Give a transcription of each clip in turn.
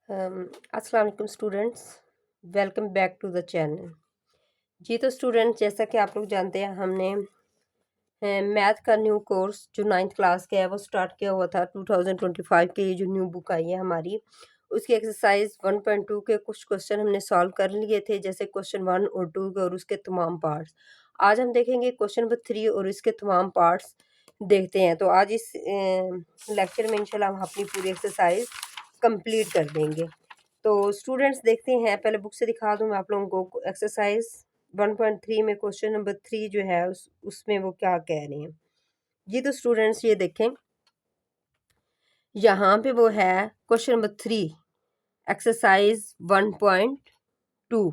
अस्सलाम वालेकुम students, welcome back to the channel. जी तो स्टूडेंट्स, जैसा कि आप लोग जानते हैं, हमने मैथ का न्यू कोर्स जो 9th क्लास का है वो स्टार्ट किया हुआ था 2025 के। ये जो न्यू बुक आई है हमारी, उसकी एक्सरसाइज 1.2 के कुछ क्वेश्चन हमने सॉल्व कर लिए थे, जैसे क्वेश्चन 1 और 2 के और उसके तमाम पार्ट्स। आज हम देखेंगे क्वेश्चन नंबर 3 और इसके तमाम पार्ट्स देखते हैं। तो आज इस लेक्चर में इंशाल्लाह हम अपनी पूरी एक्सरसाइज कंप्लीट कर देंगे। तो स्टूडेंट्स देखते हैं, पहले बुक से दिखा दूं मैं आप लोगों को। एक्सरसाइज 1.3 में क्वेश्चन नंबर 3 जो है उसमें वो क्या कह रहे हैं। जी तो स्टूडेंट्स ये देखें, यहाँ पे वो है क्वेश्चन नंबर 3 एक्सरसाइज 1.2।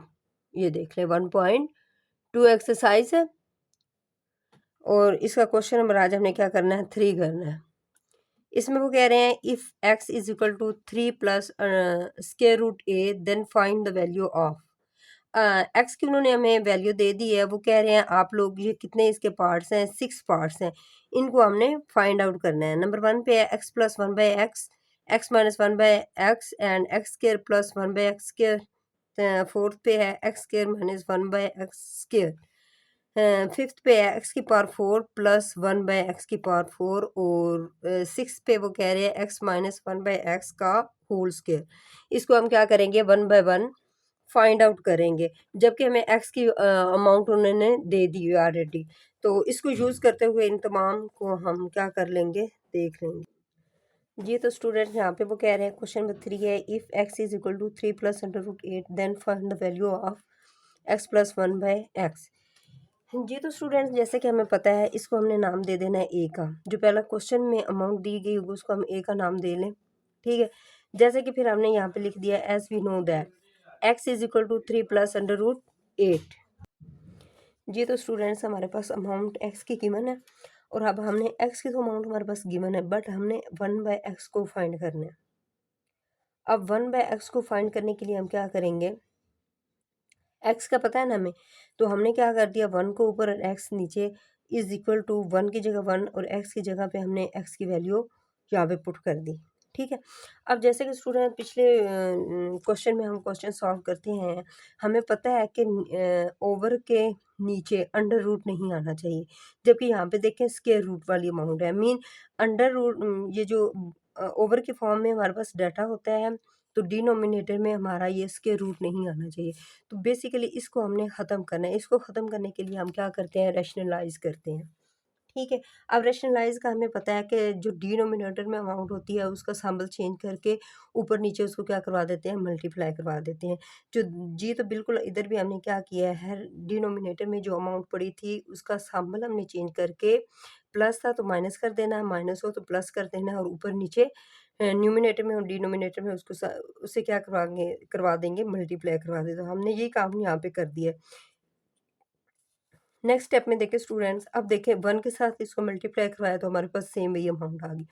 ये देख लें, 1.2 एक्सरसाइज है और इसका क्वेश्चन नंबर आज हमने क्या करना है, 3 करना है। इसमें वो कह रहे हैं if x is equal to 3 plus square root A then find the value of X की। उन्होंने हमें वैल्यू दे दी है। वो कह रहे हैं आप लोग ये कितने इसके पार्ट्स हैं, 6 पार्ट्स हैं, इनको हमने फाइंड आउट करना है। नंबर 1 पे है x plus 1 by x, x minus 1 by x and x square plus 1 by x square. Fourth पे है x square minus 1 by x square. Fifth पे है एक्स की पावर 4 प्लस 1 बाई एक्स की पावर 4 और सिक्स पे वो कह रहे हैं एक्स माइनस 1 बाई एक्स का होल स्क्वायर। इसको हम क्या करेंगे, 1 बाय 1 फाइंड आउट करेंगे, जबकि हमें एक्स की अमाउंट उन्होंने दे दी है ऑलरेडी। तो इसको यूज़ करते हुए इन तमाम को हम क्या कर लेंगे, देख लेंगे। जी तो स्टूडेंट यहाँ पे वो कह रहे हैं क्वेश्चन नंबर 3 है if x is equal to 3 plus under root 8 then find the value of x plus 1 by x. जी तो स्टूडेंट्स, जैसे कि हमें पता है, इसको हमने नाम दे देना है ए का। जो पहला क्वेश्चन में अमाउंट दी गई होगी उसको हम ए का नाम दे लें, ठीक है। जैसे कि फिर हमने यहाँ पे लिख दिया as we know that X is equal to 3 plus under root 8। जी तो स्टूडेंट्स, हमारे पास अमाउंट एक्स की गिवन है और अब हमने एक्स की तो अमाउंट हमारे पास गिवन है, बट हमने 1 बाय एक्स को फाइंड करना है। अब 1 बाय एक्स को फाइंड करने के लिए हम क्या करेंगे, एक्स का पता है ना हमें, तो हमने क्या कर दिया, 1 को ऊपर और एक्स नीचे, इज इक्वल टू 1 की जगह 1 और एक्स की जगह पे हमने एक्स की वैल्यू यहाँ पे पुट कर दी, ठीक है। अब जैसे कि स्टूडेंट पिछले क्वेश्चन में हम क्वेश्चन सॉल्व करते हैं, हमें पता है कि ओवर के नीचे अंडर रूट नहीं आना चाहिए, जबकि यहाँ पे देखें स्क्वायर रूट वाली अमाउंट है। मीन अंडर रूट, ये जो ओवर के फॉर्म में हमारे पास डाटा होता है, तो डिनोमिनेटर में हमारा ये स्क्वायर रूट नहीं आना चाहिए। तो बेसिकली इसको हमने ख़त्म करना है। इसको ख़त्म करने के लिए हम क्या करते हैं, रैशनलाइज़ करते हैं, ठीक है। अब रैशनलाइज़ का हमें पता है कि जो डिनोमिनेटर में अमाउंट होती है उसका सिंबल चेंज करके ऊपर नीचे उसको क्या करवा देते हैं, मल्टीप्लाई करवा देते हैं। जो जी तो बिल्कुल इधर भी हमने क्या किया है, डिनोमिनेटर में जो अमाउंट पड़ी थी उसका सिंबल हमने चेंज करके, प्लस था तो माइनस कर देना है, माइनस हो तो प्लस कर देना है और ऊपर नीचे न्यूमिनेटर में और डिनोमिनेटर में उसको उससे क्या करवा देंगे, मल्टीप्लाई करवा दें। तो हमने ये काम यहाँ पे कर दिया। नेक्स्ट स्टेप में देखें स्टूडेंट्स, अब देखें 1 के साथ इसको मल्टीप्लाई करवाया तो हमारे पास सेम वही अमाउंट आ गई।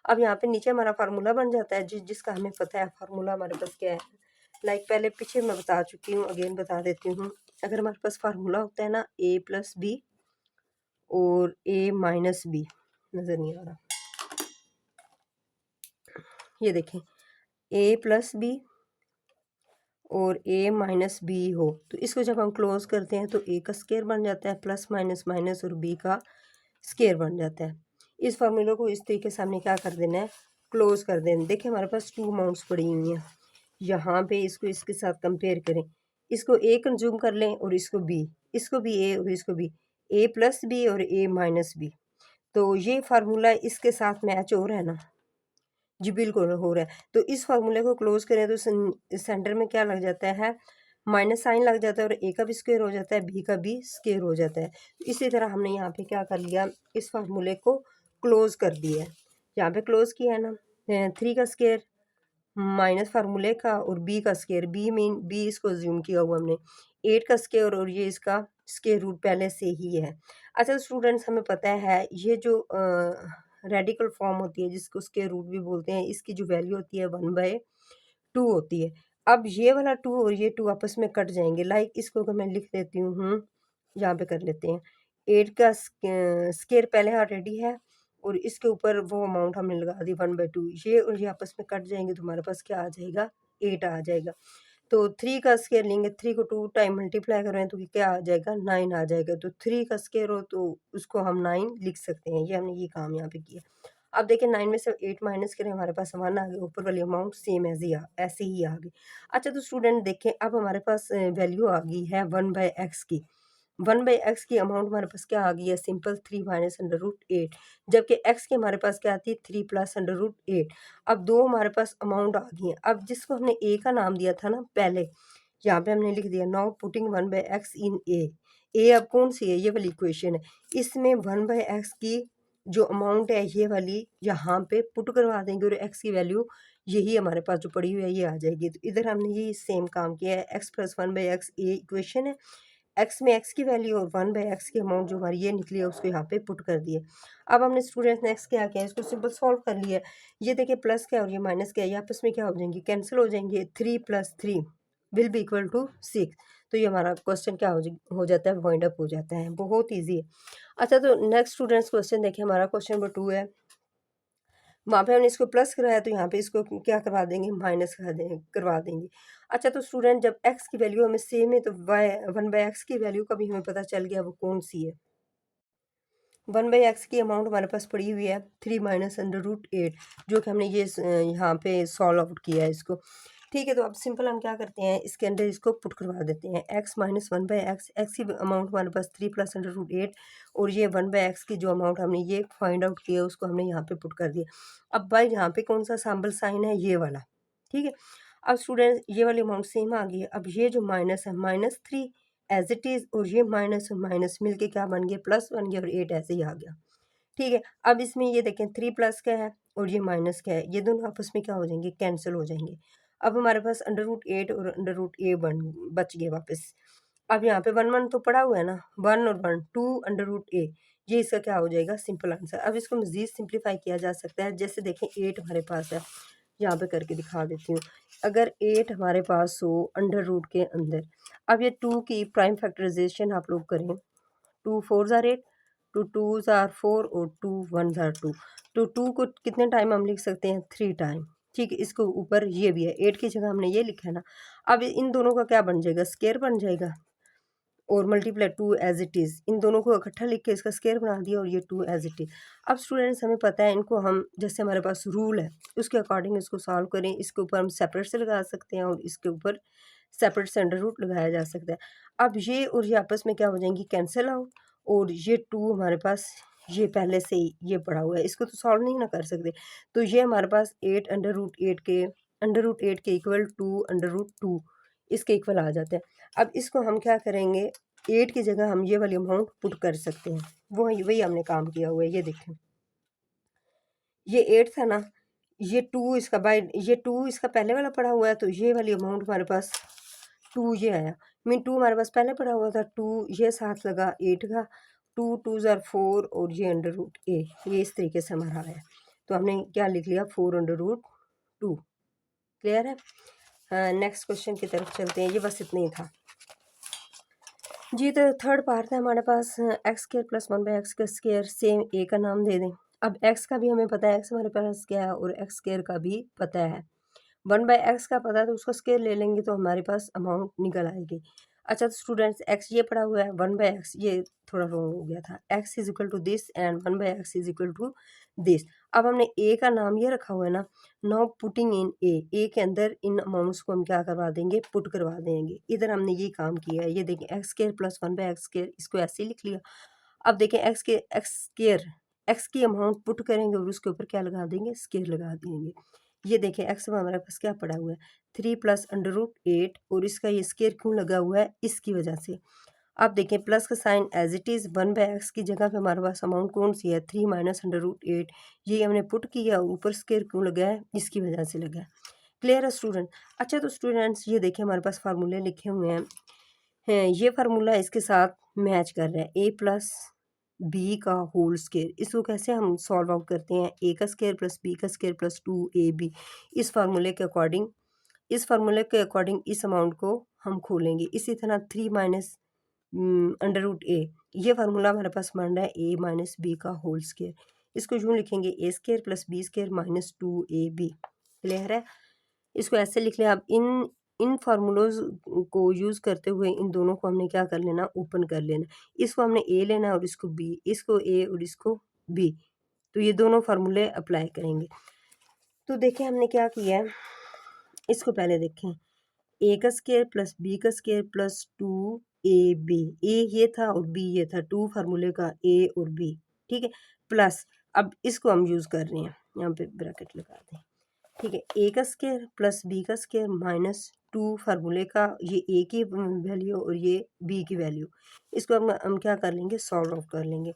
अब यहाँ पे नीचे हमारा फार्मूला बन जाता है जिसका हमें पता है फार्मूला हमारे पास क्या है। लाइक पहले पीछे मैं बता चुकी हूँ, अगेन बता देती हूँ। अगर हमारे पास फार्मूला होता है ना, ए प्लस बी और ए माइनस बी, नज़र नहीं आ रहा, ये देखें ए प्लस बी और ए माइनस बी हो, तो इसको जब हम क्लोज करते हैं तो ए का स्क्वायर बन जाता है, प्लस माइनस माइनस और बी का स्क्वायर बन जाता है। इस फार्मूले को इस तरीके से हमने क्या कर देना है, क्लोज कर देना। देखिए हमारे पास 2 अमाउंट्स पड़ी हुई हैं, यहाँ पे इसको इसके साथ कंपेयर करें, इसको ए कंज्यूम कर लें और इसको बी, इसको भी ए और इसको भी, ए प्लस बी और ए माइनस बी। तो ये फार्मूला इसके साथ मैच हो रहा है ना, जी बिल्कुल हो रहा है। तो इस फार्मूले को क्लोज करें तो सेंटर में क्या लग जाता है, माइनस साइन लग जाता है और ए का भी स्क्वायर हो जाता है, बी का भी स्क्वायर हो जाता है। इसी तरह हमने यहाँ पे क्या कर लिया, इस फार्मूले को क्लोज कर दिया है। यहाँ पे क्लोज किया है ना, 3 का स्क्वायर माइनस फार्मूले का और बी का स्क्वायर, बी मीन बी इसको ज्यूम किया हुआ हमने, 8 का स्क्वायर और ये इसका स्क्वायर रूट पहले से ही है। अच्छा स्टूडेंट्स, हमें पता है ये जो रेडिकल फॉर्म होती है जिसको स्क्वायर रूट भी बोलते हैं, इसकी जो वैल्यू होती है 1/2 होती है। अब ये वाला 2 और ये 2 आपस में कट जाएंगे। लाइक इसको अगर मैं लिख देती हूँ, यहाँ पे कर लेते हैं, 8 का स्क्वायर पहले ऑलरेडी है और इसके ऊपर वो अमाउंट हमने लगा दी 1/2, ये और ये आपस में कट जाएंगे तो हमारे पास क्या आ जाएगा, 8 आ जाएगा। तो 3 का स्क्वायर लेंगे, 3 को 2 टाइम मल्टीप्लाई कर रहे हैं तो क्या आ जाएगा, 9 आ जाएगा। तो 3 का स्क्वायर हो तो उसको हम 9 लिख सकते हैं। ये हमने ये काम यहाँ पे किया। अब देखिए 9 में से 8 माइनस करें, हमारे पास 1 आ गया, ऊपर वाली अमाउंट सेम ऐसे ही आ गई। अच्छा तो स्टूडेंट देखें, अब हमारे पास वैल्यू आ गई है 1/x की। 1/x की अमाउंट हमारे पास क्या आ गई है, सिंपल 3 माइनस अंडर रूट 8, जबकि x की हमारे पास क्या आती है 3 प्लस अंडर रूट 8। अब दो हमारे पास अमाउंट आ गई हैं। अब जिसको हमने a का नाम दिया था ना पहले, यहाँ पे हमने लिख दिया now putting 1/x in a अब कौन सी है, ये वाली इक्वेशन है। इसमें 1/x की जो अमाउंट है ये वाली यहाँ पे पुट करवा देंगे और x की वैल्यू यही हमारे पास जो पड़ी हुई है ये आ जाएगी। तो इधर हमने ये सेम काम किया है, x plus 1/x a equation है, x में x की वैल्यू और 1/x की अमाउंट जो हमारी ये निकली है उसको यहाँ पे पुट कर दिए। अब हमने स्टूडेंट्स नेक्स्ट क्या किया, इसको सिंपल सॉल्व कर लिया। ये देखिए प्लस क्या और ये माइनस क्या है, ये आपस में क्या हो जाएंगे, कैंसिल हो जाएंगे। 3 + 3 विल बी इक्वल टू 6। तो ये हमारा क्वेश्चन क्या हो जाता है, वाइंड अप हो जाता है। बहुत ईजी है। अच्छा तो नेक्स्ट स्टूडेंट्स क्वेश्चन देखिए, हमारा क्वेश्चन नंबर 2 है। वहाँ पे हमने इसको प्लस कराया तो यहाँ पे इसको क्या करवा देंगे, माइनस करवा देंगे। अच्छा तो स्टूडेंट जब x की वैल्यू हमें सेम है तो y 1/x की वैल्यू का भी हमें पता चल गया वो कौन सी है। 1/x की अमाउंट हमारे पास पड़ी हुई है 3 माइनस अंडर रूट 8, जो कि हमने ये यहाँ पे सॉल्व आउट किया है इसको। ठीक है, तो अब सिंपल हम क्या करते हैं, इसके अंदर इसको पुट करवा देते हैं। x माइनस 1/x, x की अमाउंट हमारे पास 3 प्लस अंडर रूट 8 और ये 1/x की जो अमाउंट हमने ये फाइंड आउट किया उसको हमने यहाँ पे पुट कर दिया। अब भाई यहाँ पे कौन सा सैम्पल साइन है, ये वाला। ठीक है, अब स्टूडेंट ये वाली अमाउंट सेम आ गई है। अब ये जो माइनस है -3 एज इट इज़, और ये माइनस और माइनस मिलके क्या बन गया, प्लस बन गया और 8 ऐसे ही आ गया। ठीक है, अब इसमें ये देखें 3 प्लस क्या है और ये माइनस क्या है, ये दोनों आपस में क्या हो जाएंगे, कैंसिल हो जाएंगे। अब हमारे पास अंडर रूट 8 और अंडर रूट ए बच गए वापस। अब यहाँ पे 1 तो पड़ा हुआ है ना, 1 और 1 2 अंडर रूट ए, ये इसका क्या हो जाएगा, सिंपल आंसर। अब इसको मजीद सिंप्लीफाई किया जा सकता है। जैसे देखें 8 हमारे पास है, यहाँ पे करके दिखा देती हूँ। अगर 8 हमारे पास हो अंडर रूट के अंदर, अब ये 2 की प्राइम फैक्टराइजेशन आप लोग करें, 2 4 आर 8, 2 2 आर 4 और 2 1 आर 2। तो 2 को कितने टाइम हम लिख सकते हैं, 3 टाइम। ठीक है, इसको ऊपर ये भी है, 8 की जगह हमने ये लिखा है ना। अब इन दोनों का क्या बन जाएगा, स्केयर बन जाएगा और मल्टीप्लाई 2 एज इट इज़, इन दोनों को इकट्ठा लिख के इसका स्केयर बना दिया और ये 2 एज इट इज़। अब स्टूडेंट्स हमें पता है इनको हम, जैसे हमारे पास रूल है उसके अकॉर्डिंग इसको सॉल्व करें। इसके ऊपर हम सेपरेट से लगा सकते हैं और इसके ऊपर सेपरेट से अंडर रूट लगाया जा सकता है। अब ये और ये आपस में क्या हो जाएंगी, कैंसिल आउट, और ये 2 हमारे पास ये पहले से ही ये पड़ा हुआ है, इसको तो सॉल्व नहीं ना कर सकते। तो ये हमारे पास 8 अंडर रूट 8 के इक्वल 2 अंडर रूट 2 इसके इक्वल आ जाते हैं। अब इसको हम क्या करेंगे, 8 की जगह हम ये वाली अमाउंट पुट कर सकते हैं। वही हमने काम किया हुआ है। ये देखें, ये 8 था ना, ये 2 इसका ये 2 इसका पहले वाला पड़ा हुआ है, तो ये वाली अमाउंट हमारे पास 2 ये आया। मीन 2 हमारे पास पहले पड़ा हुआ था, 2 ये साथ लगा 8 का, 2 2 ज़ार 4 और ये अंडर रूट ए, ये इस तरीके से हमारा आया। तो हमने क्या लिख लिया, 4 अंडर रूट 2। क्लियर है। हाँ, नेक्स्ट क्वेश्चन की तरफ चलते हैं। ये बस इतना ही था जी। तो थर्ड पार्ट है हमारे पास, एक्स स्क्वायर प्लस 1/x का स्क्वायर, सेम ए का नाम दे दें। अब x का भी हमें पता है, x हमारे पास क्या है, और x स्क्वायर का भी पता है। 1/x का पता है तो उसका स्क्वायर ले लेंगे तो हमारे पास अमाउंट निकल आएगी। अच्छा तो स्टूडेंट्स x ये पड़ा हुआ है, 1/x ये थोड़ा रॉन्ग हो गया था, x is equal to this and 1/x is equal to this. अब हमने a का नाम ये रखा हुआ है ना, नाउ पुटिंग इन a के अंदर इन अमाउंट्स को हम क्या करवा देंगे, पुट करवा देंगे। इधर हमने ये काम किया है। ये देखें x square plus 1/x square, इसको ऐसे ही लिख लिया। अब देखें एक्स स्क्वायर, एक्स की अमाउंट पुट करेंगे और उसके ऊपर क्या लगा देंगे, स्क्वायर लगा देंगे। ये देखें एक्स में हमारे पास क्या पड़ा हुआ है, 3 प्लस अंडर रूट 8, और इसका ये स्क्वायर क्यों लगा हुआ है, इसकी वजह से। आप देखें प्लस का sign as it is, 1/x की जगह पे हमारे पास अमाउंट कौन सी है, 3 माइनस अंडर रूट 8, ये हमने पुट किया, ऊपर स्क्वायर क्यों लगा है, इसकी वजह से लगा है। क्लियर है स्टूडेंट। अच्छा तो स्टूडेंट्स ये देखें हमारे पास फार्मूले लिखे हुए हैं, ये फार्मूला इसके साथ मैच कर रहा है, ए प्लस बी का होल स्क्वायर। इसको कैसे हम सॉल्व आउट करते हैं, ए का स्क्वायर प्लस बी का स्क्वायर प्लस 2ab। इस फार्मूले के अकॉर्डिंग इस अमाउंट को हम खोलेंगे। इसी तरह 3 माइनस अंडर रूट ए, ये फार्मूला हमारे पास बन रहा है ए माइनस बी का होल स्क्वायर। इसको यूँ लिखेंगे, a square plus b square minus 2ab। Clear है। इसको ऐसे लिख लें। अब इन फार्मूलोज को यूज़ करते हुए इन दोनों को हमने क्या कर लेना, ओपन कर लेना। इसको हमने ए लेना और इसको बी, इसको ए और इसको बी, तो ये दोनों फार्मूले अप्लाई करेंगे। तो देखें हमने क्या किया है, इसको पहले देखें, ए का स्केयर प्लस बी का स्केयर प्लस 2ab, ए ये था और बी ये था, 2 फार्मूले का ए और बी, ठीक है, प्लस अब इसको हम यूज़ कर रहे हैं, यहाँ पे ब्रैकेट लगा दें, ठीक है, ए का स्केयर प्लस बी का स्केयर माइनस 2 फार्मूले का ये ए की वैल्यू और ये बी की वैल्यू, इसको हम क्या कर लेंगे, सॉल्व आउट कर लेंगे।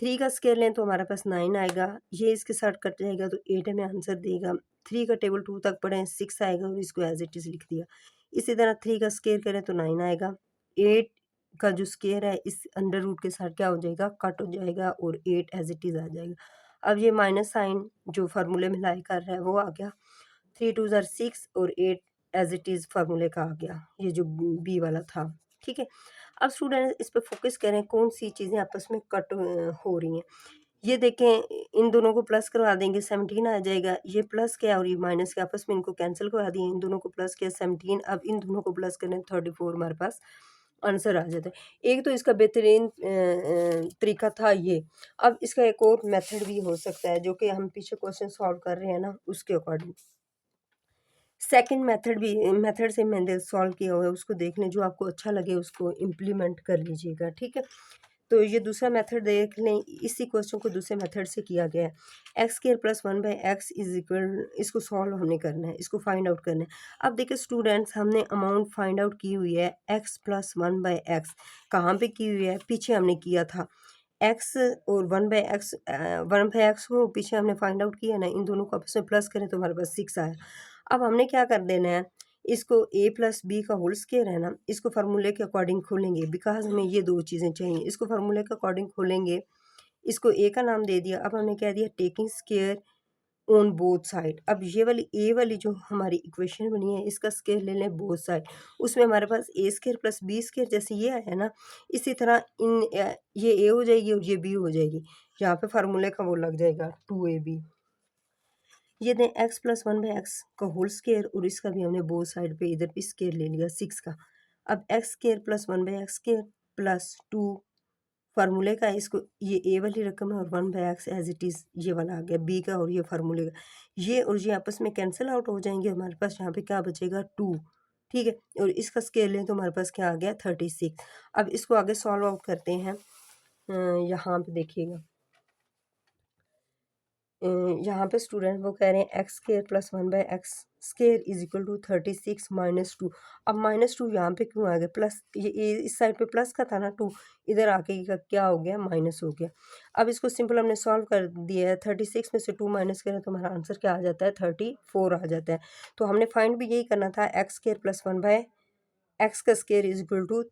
3 का स्केयर लें तो हमारे पास 9 आएगा, ये इसके साथ कट जाएगा तो 8 हमें आंसर देगा। 3 का टेबल 2 तक पढ़ें 6 आएगा और इसको एज इट इज़ लिख दिया। इसी तरह 3 का स्केयर करें तो 9 आएगा। 8 का जो स्केयर है इस अंडर रूट के साथ क्या हो जाएगा, कट हो जाएगा और 8 एज इट इज़ आ जाएगा। अब ये माइनस साइन जो फार्मूले में लाई कर रहा है वो आ गया, 3 2 ज़ार 6 और 8 एज इट इज़ फार्मूले का आ गया, ये जो बी वाला था, ठीक है। अब स्टूडेंट इस पे फोकस करें कौन सी चीज़ें आपस में कट हो रही हैं। ये देखें, इन दोनों को प्लस करवा देंगे 17 आ जाएगा, ये प्लस क्या और ये माइनस के आपस में इनको कैंसिल करवा दिए, इन दोनों को प्लस किया 17, अब इन दोनों को प्लस करें 34 हमारे पास आंसर आ जाता है। एक तो इसका बेहतरीन तरीका था ये। अब इसका एक और मेथड भी हो सकता है जो कि हम पीछे क्वेश्चन सॉल्व कर रहे हैं ना उसके अकॉर्डिंग। सेकंड मेथड से मैंने सॉल्व किया हुआ है, उसको देख लें, जो आपको अच्छा लगे उसको इम्प्लीमेंट कर लीजिएगा, ठीक है। तो ये दूसरा मेथड देख लें, इसी क्वेश्चन को दूसरे मेथड से किया गया है। X square plus 1/x is equal, इसको सॉल्व हमने करना है, इसको फाइंड आउट करना है। अब देखिए स्टूडेंट्स, हमने अमाउंट फाइंड आउट की हुई है x प्लस 1/x, कहाँ पे की हुई है, पीछे हमने किया था x और 1/x को पीछे हमने फाइंड आउट किया ना, इन दोनों को आपस में प्लस करें तो हमारे पास 6 आया। अब हमने क्या कर देना है, इसको a प्लस बी का होल स्केयर है ना, इसको फार्मूले के अकॉर्डिंग खोलेंगे, बिकॉज हमें ये दो चीज़ें चाहिए, इसको फार्मूले के अकॉर्डिंग खोलेंगे, इसको a का नाम दे दिया। अब हमने कह दिया taking square on both side. अब ये वाली a वाली जो हमारी इक्वेशन बनी है इसका स्केयर ले लें बोथ साइड, उसमें हमारे पास a square plus b square जैसे ये आया ना, इसी तरह ये a हो जाएगी और ये b हो जाएगी, यहाँ पे फार्मूले का वो लग जाएगा 2ab। ये दें x प्लस 1/x का होल स्केयर और इसका भी हमने बोथ साइड पे इधर भी स्केयर ले लिया 6 का। अब x square plus 1/x square plus 2 फार्मूले का, इसको ये ए वाली रकम है और 1/x एज इट इज़ ये वाला आ गया बी का और ये फार्मूले का, ये और ये आपस में कैंसिल आउट हो जाएंगे, हमारे पास यहाँ पे क्या बचेगा 2, ठीक है, और इसका स्केयर लें तो हमारे पास क्या आ गया 36। अब इसको आगे सॉल्व आउट करते हैं। यहाँ पे देखिएगा, यहाँ पे स्टूडेंट वो कह रहे हैं X square plus 1/x square is equal to 36 minus 2। अब माइनस 2 यहाँ पे क्यों आ गया, प्लस ये इस साइड पे प्लस का था ना 2, इधर आके क्या हो गया, माइनस हो गया। अब इसको सिंपल हमने सॉल्व कर दिया है, 36 में से 2 माइनस करें तो हमारा आंसर क्या आ जाता है, 34 आ जाता है। तो हमने फाइंड भी यही करना था, एक्स स्केयर प्लस 1/x का स्केयर इज इक्वल टू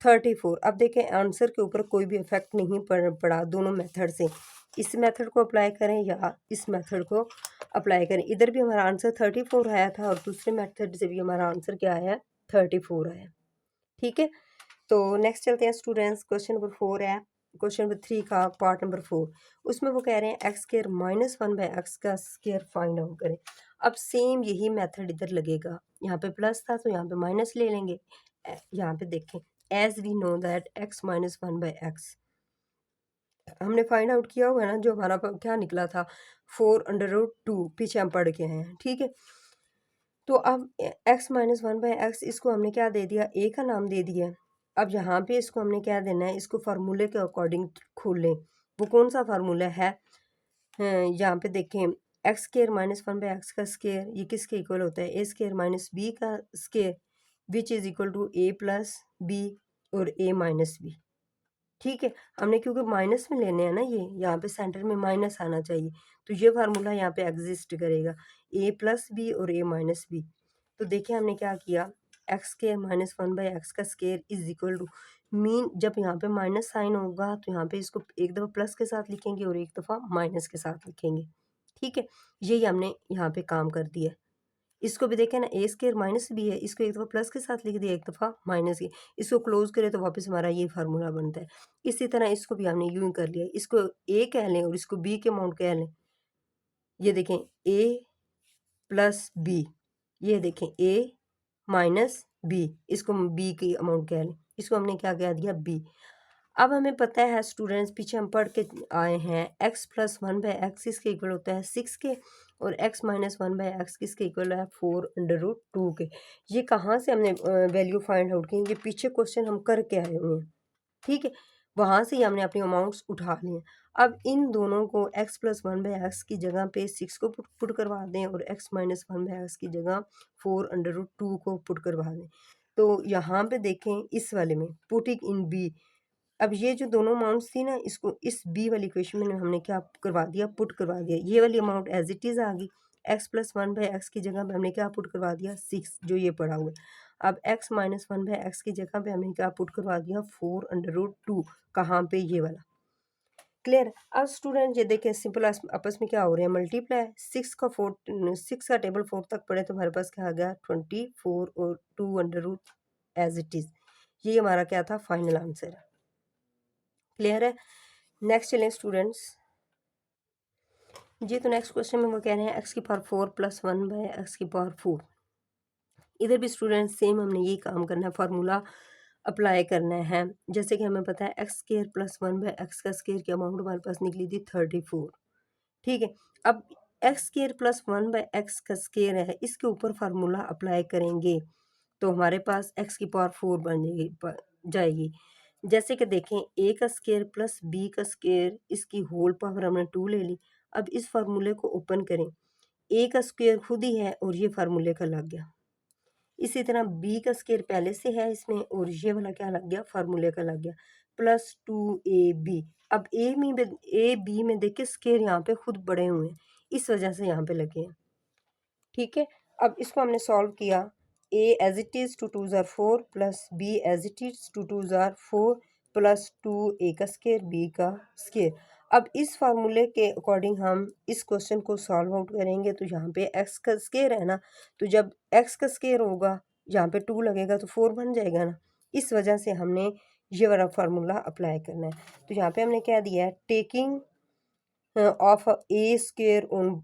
34। अब देखें आंसर के ऊपर कोई भी इफेक्ट नहीं पड़ा दोनों मेथड से, इस मेथड को अप्लाई करें या इस मेथड को अप्लाई करें, इधर भी हमारा आंसर 34 आया था और दूसरे मेथड से भी हमारा आंसर क्या आया, 34 आया, ठीक है। तो नेक्स्ट चलते हैं स्टूडेंट्स, क्वेश्चन नंबर 4 है, क्वेश्चन नंबर 3 का पार्ट नंबर 4, उसमें वो कह रहे हैं एक्स स्केयर माइनस 1/x का स्केयर फाइंड आउट करें। अब सेम यही मेथड इधर लगेगा, यहाँ पे प्लस था तो यहाँ पे माइनस ले लेंगे। यहाँ पे देखें, as we know that x minus 1/x हमने फाइंड आउट किया हुआ है ना, जो हमारा क्या निकला था 4√2, पीछे हम पढ़ के आए हैं, ठीक है। तो अब x माइनस 1/x इसको हमने क्या दे दिया, a का नाम दे दिया। अब यहाँ पे इसको हमने क्या देना है, इसको फार्मूले के अकॉर्डिंग खोल लें, वो कौन सा फार्मूला है, यहाँ पे देखें, एक्स स्केयर माइनस 1/x का स्केयर ये किसके इक्वल होता है, a स्केयर माइनस b का square which is equal to a plus B और a माइनस बी, ठीक है। हमने क्योंकि माइनस में लेने हैं ना, ये यहाँ पे सेंटर में माइनस आना चाहिए, तो ये फार्मूला यहाँ पे एग्जिस्ट करेगा, a प्लस बी और a माइनस बी। तो देखिए हमने क्या किया, एक्स स्केयर माइनस 1/x का square is equal to, mean जब यहाँ पे माइनस साइन होगा तो यहाँ पे इसको एक दफ़ा प्लस के साथ लिखेंगे और एक दफ़ा माइनस के साथ लिखेंगे, ठीक है। यही हमने यहाँ पे काम कर दिया। इसको भी देखें ना, ए स्केयर माइनस बी है, इसको एक दफ़ा प्लस के साथ लिख दिया, एक दफ़ा माइनस के, इसको क्लोज करें तो वापस हमारा ये फार्मूला बनता है। इसी तरह इसको भी हमने यूं ही कर लिया, इसको ए कह लें और इसको बी के अमाउंट कह लें। ये देखें, ए प्लस बी ये देखें a माइनस b, इसको हम b की अमाउंट कह लें, इसको हमने क्या कह दिया b। अब हमें पता है स्टूडेंट्स, पीछे हम पढ़ के आए हैं x प्लस 1/x किसके इक्वल होता है 6 के, और x माइनस 1/x किसके इक्वल है 4√2 के। ये कहाँ से हमने वैल्यू फाइंड आउट की, ये पीछे क्वेश्चन हम करके आए हुए हैं, ठीक है, वहाँ से ही हमने अपनी अमाउंट्स उठा लिए। अब इन दोनों को x प्लस 1/x की जगह पे 6 को पुट करवा दें और x माइनस 1/x की जगह 4√2 को पुट करवा दें। तो यहाँ पे देखें इस वाले में पुटिंग इन b, अब ये जो दोनों अमाउंट्स थी ना, इसको इस बी वाली इक्वेशन में हमने क्या करवा दिया, पुट करवा दिया। ये वाली अमाउंट एज इट इज़ आ गई, x प्लस 1/x की जगह पे हमने क्या पुट करवा दिया 6, जो ये पड़ा हुआ है। अब x माइनस 1/x की जगह पे हमने क्या पुट करवा दिया 4√2, कहाँ पे, ये वाला। क्लियर। अब स्टूडेंट ये देखें सिंपल आपस में क्या हो रहे हैं, मल्टीप्लाई। 6 का टेबल 4 तक पढ़े तो हमारे पास क्या आ गया 24 और 2 एज इट इज़। ये हमारा क्या था, फाइनल आंसर है। क्लियर है। नेक्स्ट चलें स्टूडेंट्स जी, तो नेक्स्ट क्वेश्चन में वो कह रहे हैं x⁴ + 1/x⁴। इधर भी स्टूडेंट्स सेम हमने यही काम करना है, फार्मूला अप्लाई करना है। जैसे कि हमें पता है x² + 1/x² की अमाउंट हमारे पास निकली थी 34, ठीक है। अब x² + 1/x² है, इसके ऊपर फार्मूला अप्लाई करेंगे तो हमारे पास x⁴ बन जाएगी। जैसे कि देखें a का स्क्वायर प्लस b का स्क्वायर, इसकी होल पावर हमने 2 ले ली। अब इस फार्मूले को ओपन करें, a का स्क्वायर खुद ही है और ये फार्मूले का लग गया। इसी तरह b का स्क्वायर पहले से है इसमें और ये वाला क्या लग गया, फार्मूले का लग गया, +2ab। अब a b में देखिए स्क्वायर यहाँ पे खुद बड़े हुए हैं, इस वजह से यहाँ पे लगे हैं, ठीक है। अब इसको हमने सॉल्व किया, a एज इट इज़ 2 2 ज़ार 4 plus b as it is 2 2 ज़ार 4 प्लस 2a का स्क्वायर b का स्क्वायर। अब इस फार्मूले के अकॉर्डिंग हम इस क्वेश्चन को सॉल्व आउट करेंगे तो यहाँ पे x का स्क्वायर है ना, तो जब x का स्क्वायर होगा यहाँ पे 2 लगेगा तो 4 बन जाएगा ना, इस वजह से हमने ये वाला फार्मूला अप्लाई करना है। तो यहाँ पे हमने क्या दिया है, taking of a square on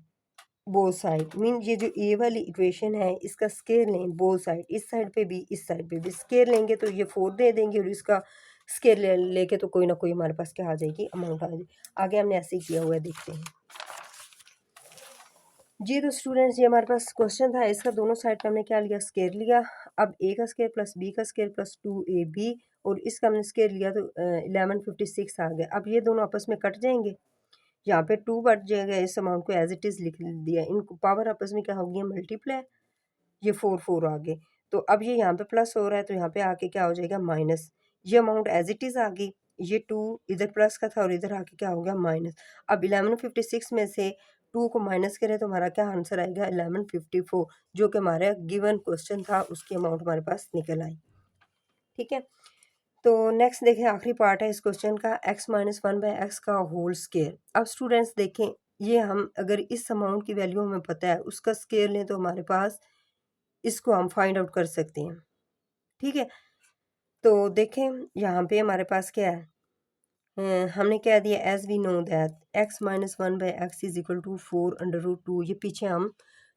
both side, mean ये जो ए वाली इक्वेशन है इसका स्केयर लें बोथ साइड, इस साइड पे भी इस साइड पे भी स्केयर लेंगे तो ये 4 दे देंगे और इसका स्केयर लेके तो कोई ना कोई हमारे पास क्या आ जाएगी, अमाउंट आ जाएगी। आगे हमने ऐसे ही किया हुआ है, देखते हैं जी। तो स्टूडेंट्स ये हमारे पास क्वेश्चन था, इसका दोनों साइड पे हमने क्या लिया, स्केयर लिया। अब a का स्केयर प्लस b का स्केयर प्लस 2ab और इसका हमने स्केयर लिया तो 1156 आ गया। अब ये दोनों आपस में कट जाएंगे, यहाँ पे 2 बढ़ जाएगा, इस अमाउंट को एज इट इज़ लिख दिया, इनको पावर आपस में क्या होगी, मल्टीप्लाई, ये 4 आ गए। तो अब ये यहाँ पे प्लस हो रहा है तो यहाँ पे आके क्या हो जाएगा माइनस, ये अमाउंट एज इट इज़ आ गई, ये 2 इधर प्लस का था और इधर आके क्या हो गया माइनस। अब 1156 में से 2 को माइनस करें तो हमारा क्या आंसर आएगा 1154, जो कि हमारा गिवन क्वेश्चन था, उसकी अमाउंट हमारे पास निकल आई, ठीक है। तो नेक्स्ट देखें, आखिरी पार्ट है इस क्वेश्चन का, x माइनस 1/x का होल स्केयर। अब स्टूडेंट्स देखें, ये हम अगर इस अमाउंट की वैल्यू हमें पता है उसका स्केयर लें तो हमारे पास इसको हम फाइंड आउट कर सकते हैं, ठीक है। तो देखें यहाँ पे हमारे पास क्या है, हमने क्या दिया, as we know that x minus 1/x is equal to 4√2, ये पीछे हम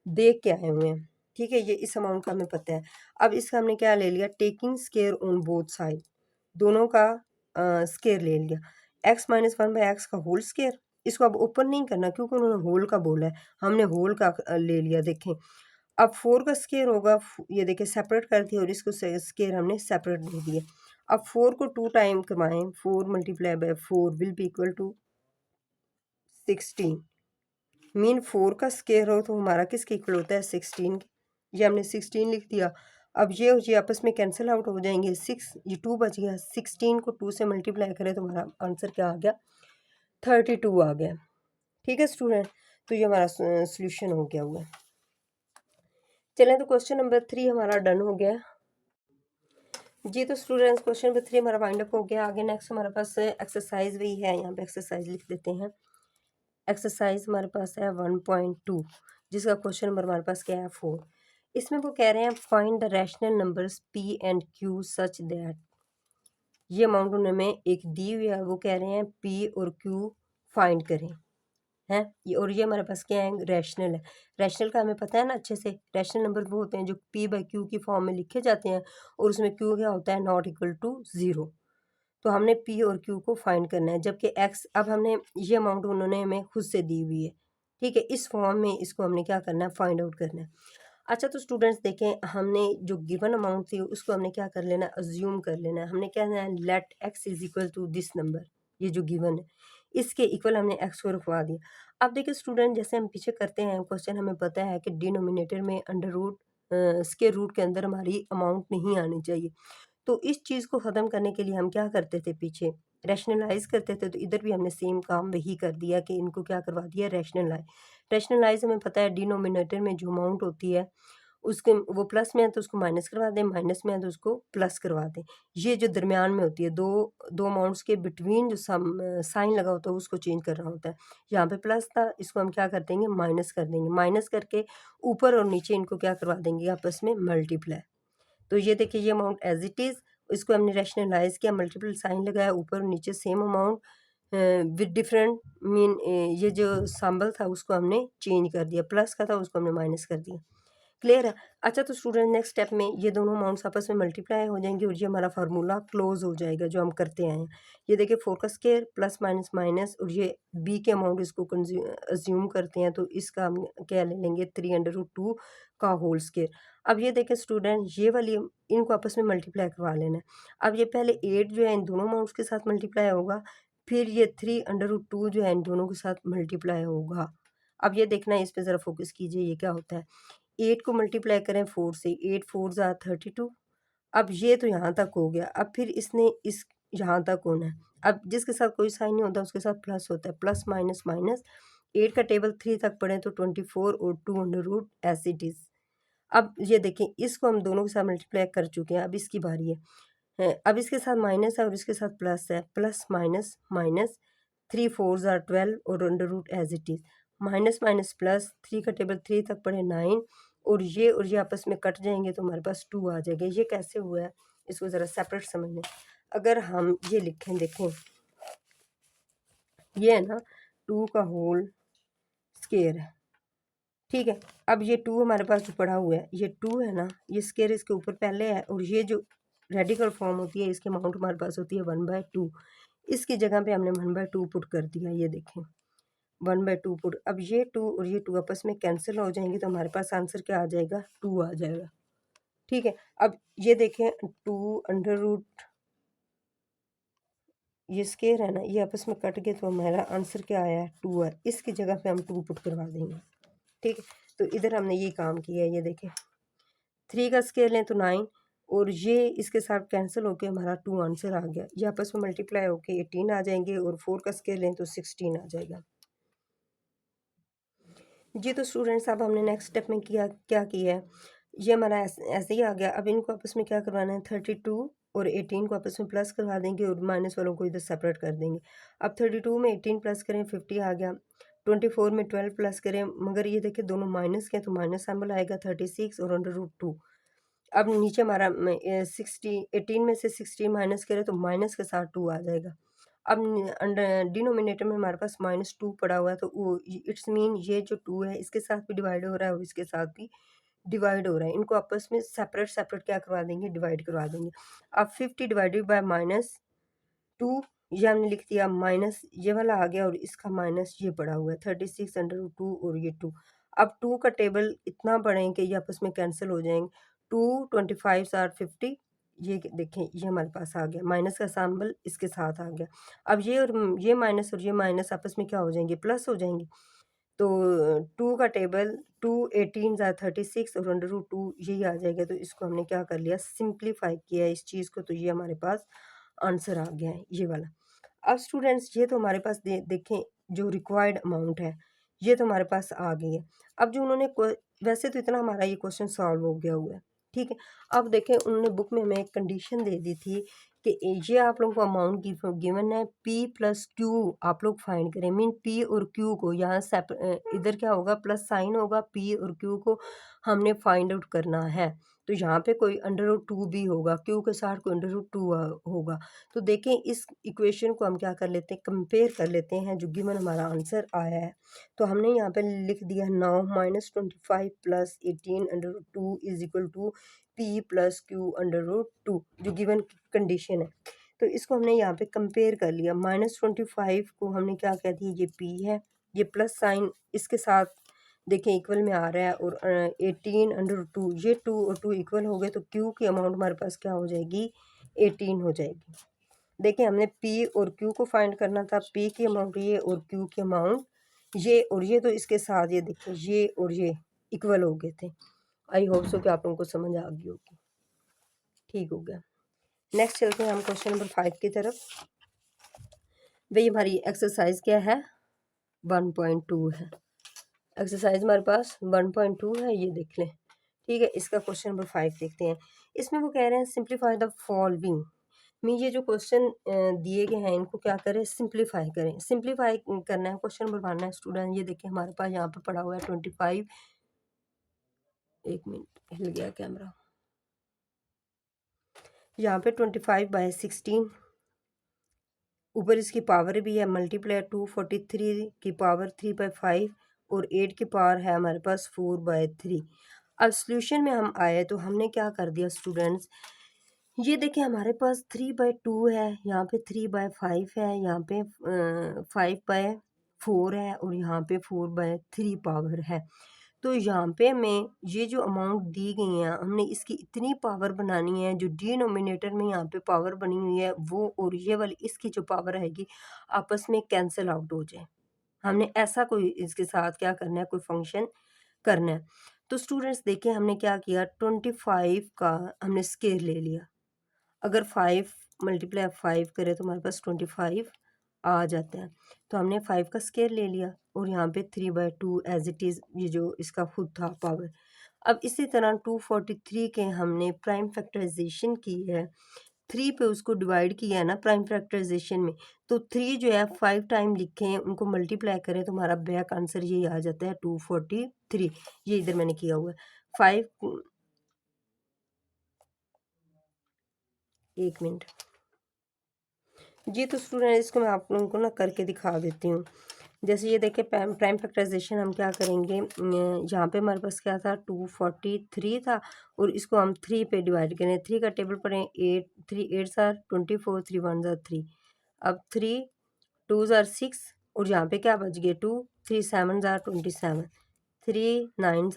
देख के आए हुए हैं, ठीक है, ये इस अमाउंट का हमें पता है। अब इसका हमने क्या ले लिया, taking square on both side, दोनों का स्केयर ले लिया। x माइनस 1/x का होल स्केयर, इसको अब ओपन नहीं करना क्योंकि उन्होंने होल का बोला है, हमने होल का ले लिया। देखें अब 4 का स्केयर होगा, ये देखिए सेपरेट कर दिया और इसको स्केयर हमने सेपरेट दे दिया। अब 4 को 2 टाइम करवाएं, 4 multiply by 4 will be equal to 16, mean 4 का स्केयर हो तो हमारा किसके इक्वल होता है 16, ये हमने 16 लिख दिया। अब ये आपस में कैंसिल आउट हो जाएंगे, 6 ये 2 बच गया, 16 को 2 से मल्टीप्लाई करें तो हमारा आंसर क्या आ गया 32 आ गया, ठीक है स्टूडेंट। तो ये हमारा सोल्यूशन हो गया हुआ है। चलें तो क्वेश्चन नंबर 3 हमारा डन हो गया जी। तो स्टूडेंट्स क्वेश्चन नंबर 3 हमारा वाइंड अप हो गया। आगे नेक्स्ट हमारे पास एक्सरसाइज भी है, यहाँ पे एक्सरसाइज लिख देते हैं। एक्सरसाइज हमारे पास है 1.2, जिसका क्वेश्चन नंबर हमारे पास क्या है 4। इसमें वो कह रहे हैं find the rational numbers p and q such that, ये अमाउंट उन्होंने एक दी हुई है, वो कह रहे हैं p और q फाइंड करें, है ये, और ये हमारे पास क्या है, रैशनल है। रैशनल का हमें पता है ना अच्छे से, रैशनल नंबर वो होते हैं जो p/q की फॉर्म में लिखे जाते हैं और उसमें q क्या होता है, नॉट इक्वल टू 0। तो हमने p और q को फाइंड करना है, जबकि x अब हमने ये अमाउंट उन्होंने हमें खुद से दी हुई है, ठीक है, इस फॉर्म में इसको हमने क्या करना है, फाइंड आउट करना है। अच्छा तो स्टूडेंट्स देखें, हमने जो गिवन अमाउंट थी उसको हमने क्या कर लेना है, अज्यूम कर लेना है। हमने क्या करना है, let x is equal to this number, ये जो गिवन है इसके इक्वल हमने x को रखवा दिया। अब देखिए स्टूडेंट, जैसे हम पीछे करते हैं क्वेश्चन, हमें पता है कि डिनोमिनेटर में अंडर रूट स्क्वायर रूट के अंदर हमारी अमाउंट नहीं आनी चाहिए। तो इस चीज़ को ख़त्म करने के लिए हम क्या करते थे, पीछे रैशनलाइज़ करते थे, तो इधर भी हमने सेम काम वही कर दिया कि इनको क्या करवा दिया, रैशनलाइज़। रैशनलाइज़ हमें पता है डिनोमिनेटर में जो अमाउंट होती है उसके वो प्लस में है तो उसको माइनस करवा दें, माइनस में है तो उसको प्लस करवा दें। ये जो दरमियान में होती है, दो दो अमाउंट्स के बिटवीन जो साइन लगा होता है उसको चेंज करना होता है। यहाँ पे प्लस था, इसको हम क्या कर देंगे, माइनस कर देंगे। माइनस करके ऊपर और नीचे इनको क्या करवा देंगे, आपस में मल्टीप्लाई। तो ये देखिए ये अमाउंट एज इट इज़, इसको हमने रैशनलाइज किया, मल्टीपल साइन लगाया, ऊपर और नीचे same amount with different mean, ये जो सिंबल था उसको हमने चेंज कर दिया, प्लस का था उसको हमने माइनस कर दिया। क्लियर है। अच्छा तो स्टूडेंट नेक्स्ट स्टेप में ये दोनों अमाउंट्स आपस में मल्टीप्लाई हो जाएंगे और ये हमारा फार्मूला क्लोज हो जाएगा जो हम करते आए हैं। ये देखिए 4 का स्क्वायर प्लस माइनस माइनस, और ये b के अमाउंट इसको अज्यूम करते हैं तो इसका हम क्या ले लेंगे, 3/2 का होल स्क्वायर। अब ये देखें स्टूडेंट, ये वाली इनको आपस में मल्टीप्लाई करवा लेना है। अब ये पहले 8 जो है इन दोनों अमाउंट्स के साथ मल्टीप्लाई होगा, फिर ये 3/2 जो है इन दोनों के साथ मल्टीप्लाई होगा। अब ये देखना है, इस पे ज़रा फोकस कीजिए, ये क्या होता है। 8 को मल्टीप्लाई करें 4 से, 8 4 ज़ा 32। अब ये तो यहाँ तक हो गया, अब फिर इसने इस यहाँ तक होना है। अब जिसके साथ कोई साइन नहीं होता उसके साथ प्लस होता है, प्लस माइनस माइनस। 8 का टेबल 3 तक पढ़ें तो 24 और 2 under root as it is. अब ये देखें, इसको हम दोनों के साथ मल्टीप्लाई कर चुके हैं, अब इसकी बारी है। अब इसके साथ माइनस है और इसके साथ प्लस है, प्लस माइनस माइनस, 3 4 ज़ा 12 और under root as it is. Minus minus plus, 3 का टेबल 3 तक पढ़े 9, और ये आपस में कट जाएंगे तो हमारे पास 2 आ जाएगा। ये कैसे हुआ है, इसको ज़रा सेपरेट समझ लें। अगर हम ये लिखें, देखें ये है ना 2 का होल स्क्वायर है, ठीक है। अब ये 2 हमारे पास जो पड़ा हुआ है, ये 2 है ना, ये स्क्वायर इसके ऊपर पहले है, और ये जो रेडिकल फॉर्म होती है इसकी अमाउंट हमारे पास होती है 1/2। इसकी जगह पे हमने 1/2 पुट कर दिया, ये देखें 1/2 पुट। अब ये 2 और ये 2 आपस में कैंसिल हो जाएंगे तो हमारे पास आंसर क्या आ जाएगा, 2 आ जाएगा, ठीक है। अब ये देखें 2 अंडर रूट, ये स्क्वायर है ना, ये आपस में कट गए तो हमारा आंसर क्या आया है, 2 है। इसकी जगह पे हम 2 पुट करवा देंगे, ठीक है। तो इधर हमने ये काम किया है, ये देखें 3 का स्क्वायर लें तो 9, और ये इसके साथ कैंसिल होके हमारा 2 आंसर आ गया। ये आपस में मल्टीप्लाई होके 18 आ जाएंगे, और 4 का स्क्वायर लें तो 16 आ जाएगा। जी तो स्टूडेंट्स, अब हमने नेक्स्ट स्टेप में क्या किया है, ये हमारा ऐसे ही आ गया। अब इनको आपस में क्या करवाना है, 32 और 18 को आपस में प्लस करवा देंगे और माइनस वालों को इधर सेपरेट कर देंगे। अब 32 में 18 प्लस करें 50 आ गया, 24 में 12 प्लस करें, मगर ये देखिए दोनों माइनस के तो माइनस सिंबल आएगा, 36 और अंडर रूट 2। अब नीचे हमारा 18 में से 16 माइनस करें तो माइनस के साथ 2 आ जाएगा। अब अंडर डिनोमिनेटर में हमारे पास -2 पड़ा हुआ है, तो वो इट्स मीन ये जो 2 है इसके साथ भी डिवाइड हो रहा है और इसके साथ भी डिवाइड हो रहा है। इनको आपस में सेपरेट सेपरेट क्या करवा देंगे, डिवाइड करवा देंगे। अब 50 डिवाइडेड बाय -2, ये हमने लिख दिया, माइनस ये वाला आ गया और इसका माइनस ये पड़ा हुआ है 36/2 और ये 2। अब 2 का टेबल इतना पढ़ें कि ये आपस में कैंसिल हो जाएंगे। 2 25 आर 50, ये देखें ये हमारे पास आ गया, माइनस का सिंबल इसके साथ आ गया। अब ये और ये माइनस और ये माइनस आपस में क्या हो जाएंगे, प्लस हो जाएंगे। तो 2 का टेबल 2 18 ज़ा 36 और अंडर रूट 2 यही आ जाएगा। तो इसको हमने क्या कर लिया, सिंप्लीफाई किया है इस चीज़ को, तो ये हमारे पास आंसर आ गया है ये वाला। अब स्टूडेंट्स ये तो हमारे पास देखें जो रिक्वायर्ड अमाउंट है ये तो हमारे पास आ गई है। अब जो उन्होंने वैसे तो इतना हमारा ये क्वेश्चन सॉल्व हो गया हुआ है, ठीक है। अब देखें उन्होंने बुक में हमें एक कंडीशन दे दी थी कि ये आप लोगों को अमाउंट गिवन है, p प्लस क्यू आप लोग फाइंड करें। मीन p और q को यहाँ इधर क्या होगा, प्लस साइन होगा, p और q को हमने फाइंड आउट करना है। तो यहाँ पे कोई √2 भी होगा, क्यू के साथ कोई √2 होगा। तो देखें इस इक्वेशन को हम क्या कर लेते हैं, कंपेयर कर लेते हैं जो गिवन हमारा आंसर आया है। तो हमने यहाँ पे लिख दिया 9 -25 + 18 √2 is equal to P + Q √2 जो गिवन कंडीशन है। तो इसको हमने यहाँ पे कंपेयर कर लिया। -25 को हमने क्या कह दिया, ये P है, ये प्लस साइन इसके साथ देखें इक्वल में आ रहा है, और 18 √2 ये 2 और 2 इक्वल हो गए, तो Q की अमाउंट हमारे पास क्या हो जाएगी, 18 हो जाएगी। देखिए हमने P और Q को फाइंड करना था, P की अमाउंट ये और Q की अमाउंट ये, और ये तो इसके साथ ये देखिए ये और ये इक्वल हो गए थे। आई होप सो कि आप लोगों को समझ आ गई होगी। ठीक हो गया। नेक्स्ट चलते हैं हम क्वेश्चन नंबर 5 की तरफ। भाई हमारी एक्सरसाइज क्या है, 1.2 है। एक्सरसाइज हमारे पास 1.2 है, ये देख लें। ठीक है, इसका क्वेश्चन नंबर 5 देखते हैं। इसमें वो कह रहे हैं सिंप्लीफाई द फॉलोइंग। में ये जो क्वेश्चन दिए गए हैं इनको क्या करें, सिंप्लीफाई करें। सिंप्लीफाई करना है, क्वेश्चन नंबर 1 है स्टूडेंट। ये देखिए हमारे पास यहाँ पे पड़ा हुआ है 25, एक मिनट हिल गया कैमरा, यहाँ पे 25/16, ऊपर इसकी पावर भी है, मल्टीप्लाई 243 की पावर 3/5 और 8 की पावर है हमारे पास 4/3। अब सॉल्यूशन में हम आए तो हमने क्या कर दिया स्टूडेंट्स, ये देखिए हमारे पास 3/2 है, यहाँ पे 3/5 है, यहाँ पे 5/4 है, और यहाँ पे 4/3 पावर है। तो यहाँ पे हमें ये जो अमाउंट दी गई है हमने इसकी इतनी पावर बनानी है, जो डिनोमिनेटर में यहाँ पे पावर बनी हुई है वो और ये वाली इसकी जो पावर रहेगी आपस में कैंसिल आउट हो जाए। हमने ऐसा कोई इसके साथ क्या करना है, कोई फंक्शन करना है। तो स्टूडेंट्स देखिए हमने क्या किया, 25 का हमने स्केयर ले लिया। अगर 5 × 5 करें तो हमारे पास 25 आ जाता है। तो हमने 5 का स्केयर ले लिया, और यहाँ पे 3/2 एज इट इज़, ये जो इसका खुद था पावर। अब इसी तरह 243 के हमने प्राइम फैक्टराइजेशन की है, 3 पे उसको डिवाइड किया है ना प्राइम फैक्टराइजेशन में। तो 3 जो है 5 टाइम लिखे हैं, उनको मल्टीप्लाई करें तो हमारा बैक आंसर ये आ जाता है 243। ये इधर मैंने किया हुआ है 5, एक मिनट जी। तो स्टूडेंट इसको मैं आप लोगों को ना करके दिखा देती हूँ। जैसे ये देखिए प्राइम फैक्टराइजेशन हम क्या करेंगे, यहाँ पे हमारे पास क्या था 243 था, और इसको हम 3 पे डिवाइड करें। 3 का टेबल पढ़ें, 8 3 8 आर 24, 3 1 3। अब 3 2 6, और यहाँ पे क्या बच गए 2, 3 7 27, 3 9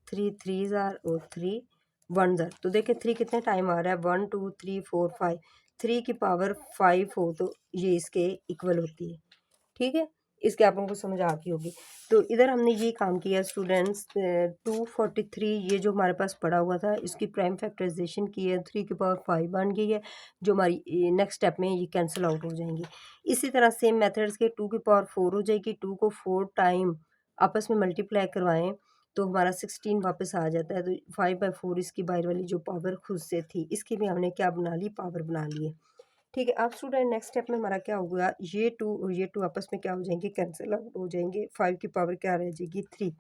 3 3 और 3 1 तो देखिए 3 कितने टाइम आ रहा है, 1 2 3 4 5, 3 की पावर 5 हो तो ये इसके इक्वल होती है। ठीक है, इसके आप लोगों को समझ आ गई होगी। तो इधर हमने ये काम किया स्टूडेंट्स, 243 ये जो हमारे पास पड़ा हुआ था इसकी प्राइम फैक्टराइजेशन की है, 3 की पावर 5 बन गई है, जो हमारी नेक्स्ट स्टेप में ये कैंसिल आउट हो जाएंगी। इसी तरह सेम मेथड्स के 2 की पावर 4 हो जाएगी, 2 को 4 टाइम आपस में मल्टीप्लाई करवाएं तो हमारा 16 वापस आ जाता है। तो 5/4 इसकी बाहर वाली जो पावर खुद से थी इसकी भी हमने क्या बना ली, पावर बना ली है। ठीक है, अब स्टूडेंट नेक्स्ट स्टेप में हमारा क्या होगा, ये 2 और ये 2 आपस में क्या हो जाएंगे, कैंसिल आउट हो जाएंगे। 5 की पावर क्या रह जाएगी, 3।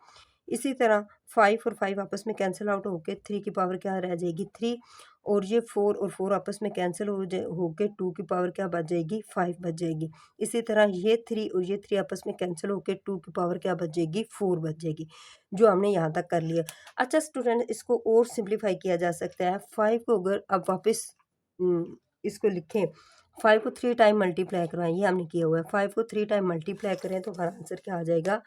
इसी तरह 5 और 5 आपस में कैंसिल आउट होके 3 की पावर क्या रह जाएगी, 3। और ये 4 और 4 आपस में कैंसिल होके 2 की पावर क्या बच जाएगी, 5 बच जाएगी। इसी तरह ये 3 और ये 3 आपस में कैंसिल होके 2 की पावर क्या बच जाएगी, 4 बच जाएगी, जो हमने यहाँ तक कर लिया। अच्छा स्टूडेंट इसको और सिंप्लीफाई किया जा सकता है। 5 को अगर अब वापस इसको लिखें, 5 को 3 टाइम मल्टीप्लाई करवाएं, ये हमने किया हुआ है। 5 को 3 टाइम मल्टीप्लाई करें तो हमारा आंसर क्या आ जाएगा,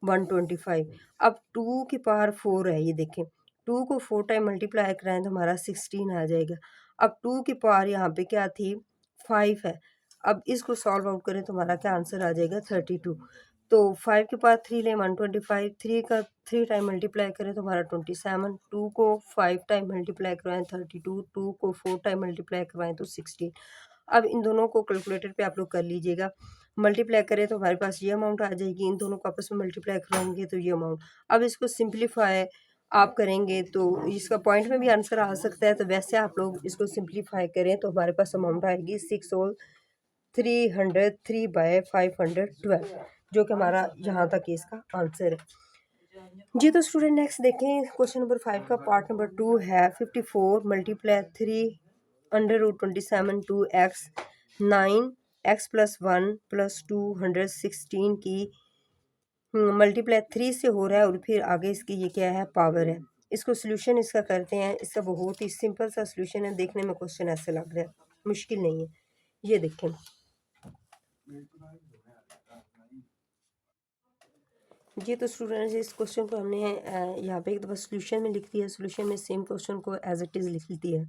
125। अब 2 की पावर 4 है, ये देखें 2 को 4 टाइम मल्टीप्लाई कराएं तो हमारा 16 आ जाएगा। अब 2 की पावर यहाँ पे क्या थी, 5 है। अब इसको सॉल्व आउट करें तो हमारा क्या आंसर आ जाएगा, 32। तो 5 के पावर 3 लें, 125, 3 का 3 टाइम मल्टीप्लाई करें तो हमारा 27, 2 को 5 टाइम मल्टीप्लाई करवाएं 32, 2 को 4 टाइम मल्टीप्लाई करवाएं तो 16। अब इन दोनों को कैलकुलेटर पे आप लोग कर लीजिएगा, मल्टीप्लाई करें तो हमारे पास ये अमाउंट आ जाएगी, इन दोनों को आपस में मल्टीप्लाई कराएंगे तो ये अमाउंट। अब इसको सिंप्लीफाई आप करेंगे तो इसका पॉइंट में भी आंसर आ सकता है, तो वैसे आप लोग इसको सिंप्लीफाई करें तो हमारे पास अमाउंट आएगी 6 और 303/512, जो कि हमारा यहाँ तक इसका आंसर है। जी तो स्टूडेंट नेक्स्ट देखें क्वेश्चन नंबर 5 का पार्ट नंबर 2 है 54 multiply 3 under root 27 to X 9 X plus 1 plus 216 की मल्टीप्लाई 3 से हो रहा है और फिर आगे इसकी ये क्या है पावर है। इसको सोल्यूशन इसका करते हैं। इसका बहुत ही सिंपल सा सोल्यूशन है। देखने में क्वेश्चन ऐसे लग रहा है, मुश्किल नहीं है। ये देखें जी तो स्टूडेंट्स इस क्वेश्चन को हमने यहाँ पे एक दफ़ा सोल्यूशन में लिख दिया। सोल्यूशन में सेम क्वेश्चन को एज इट इज़ लिख दिया है।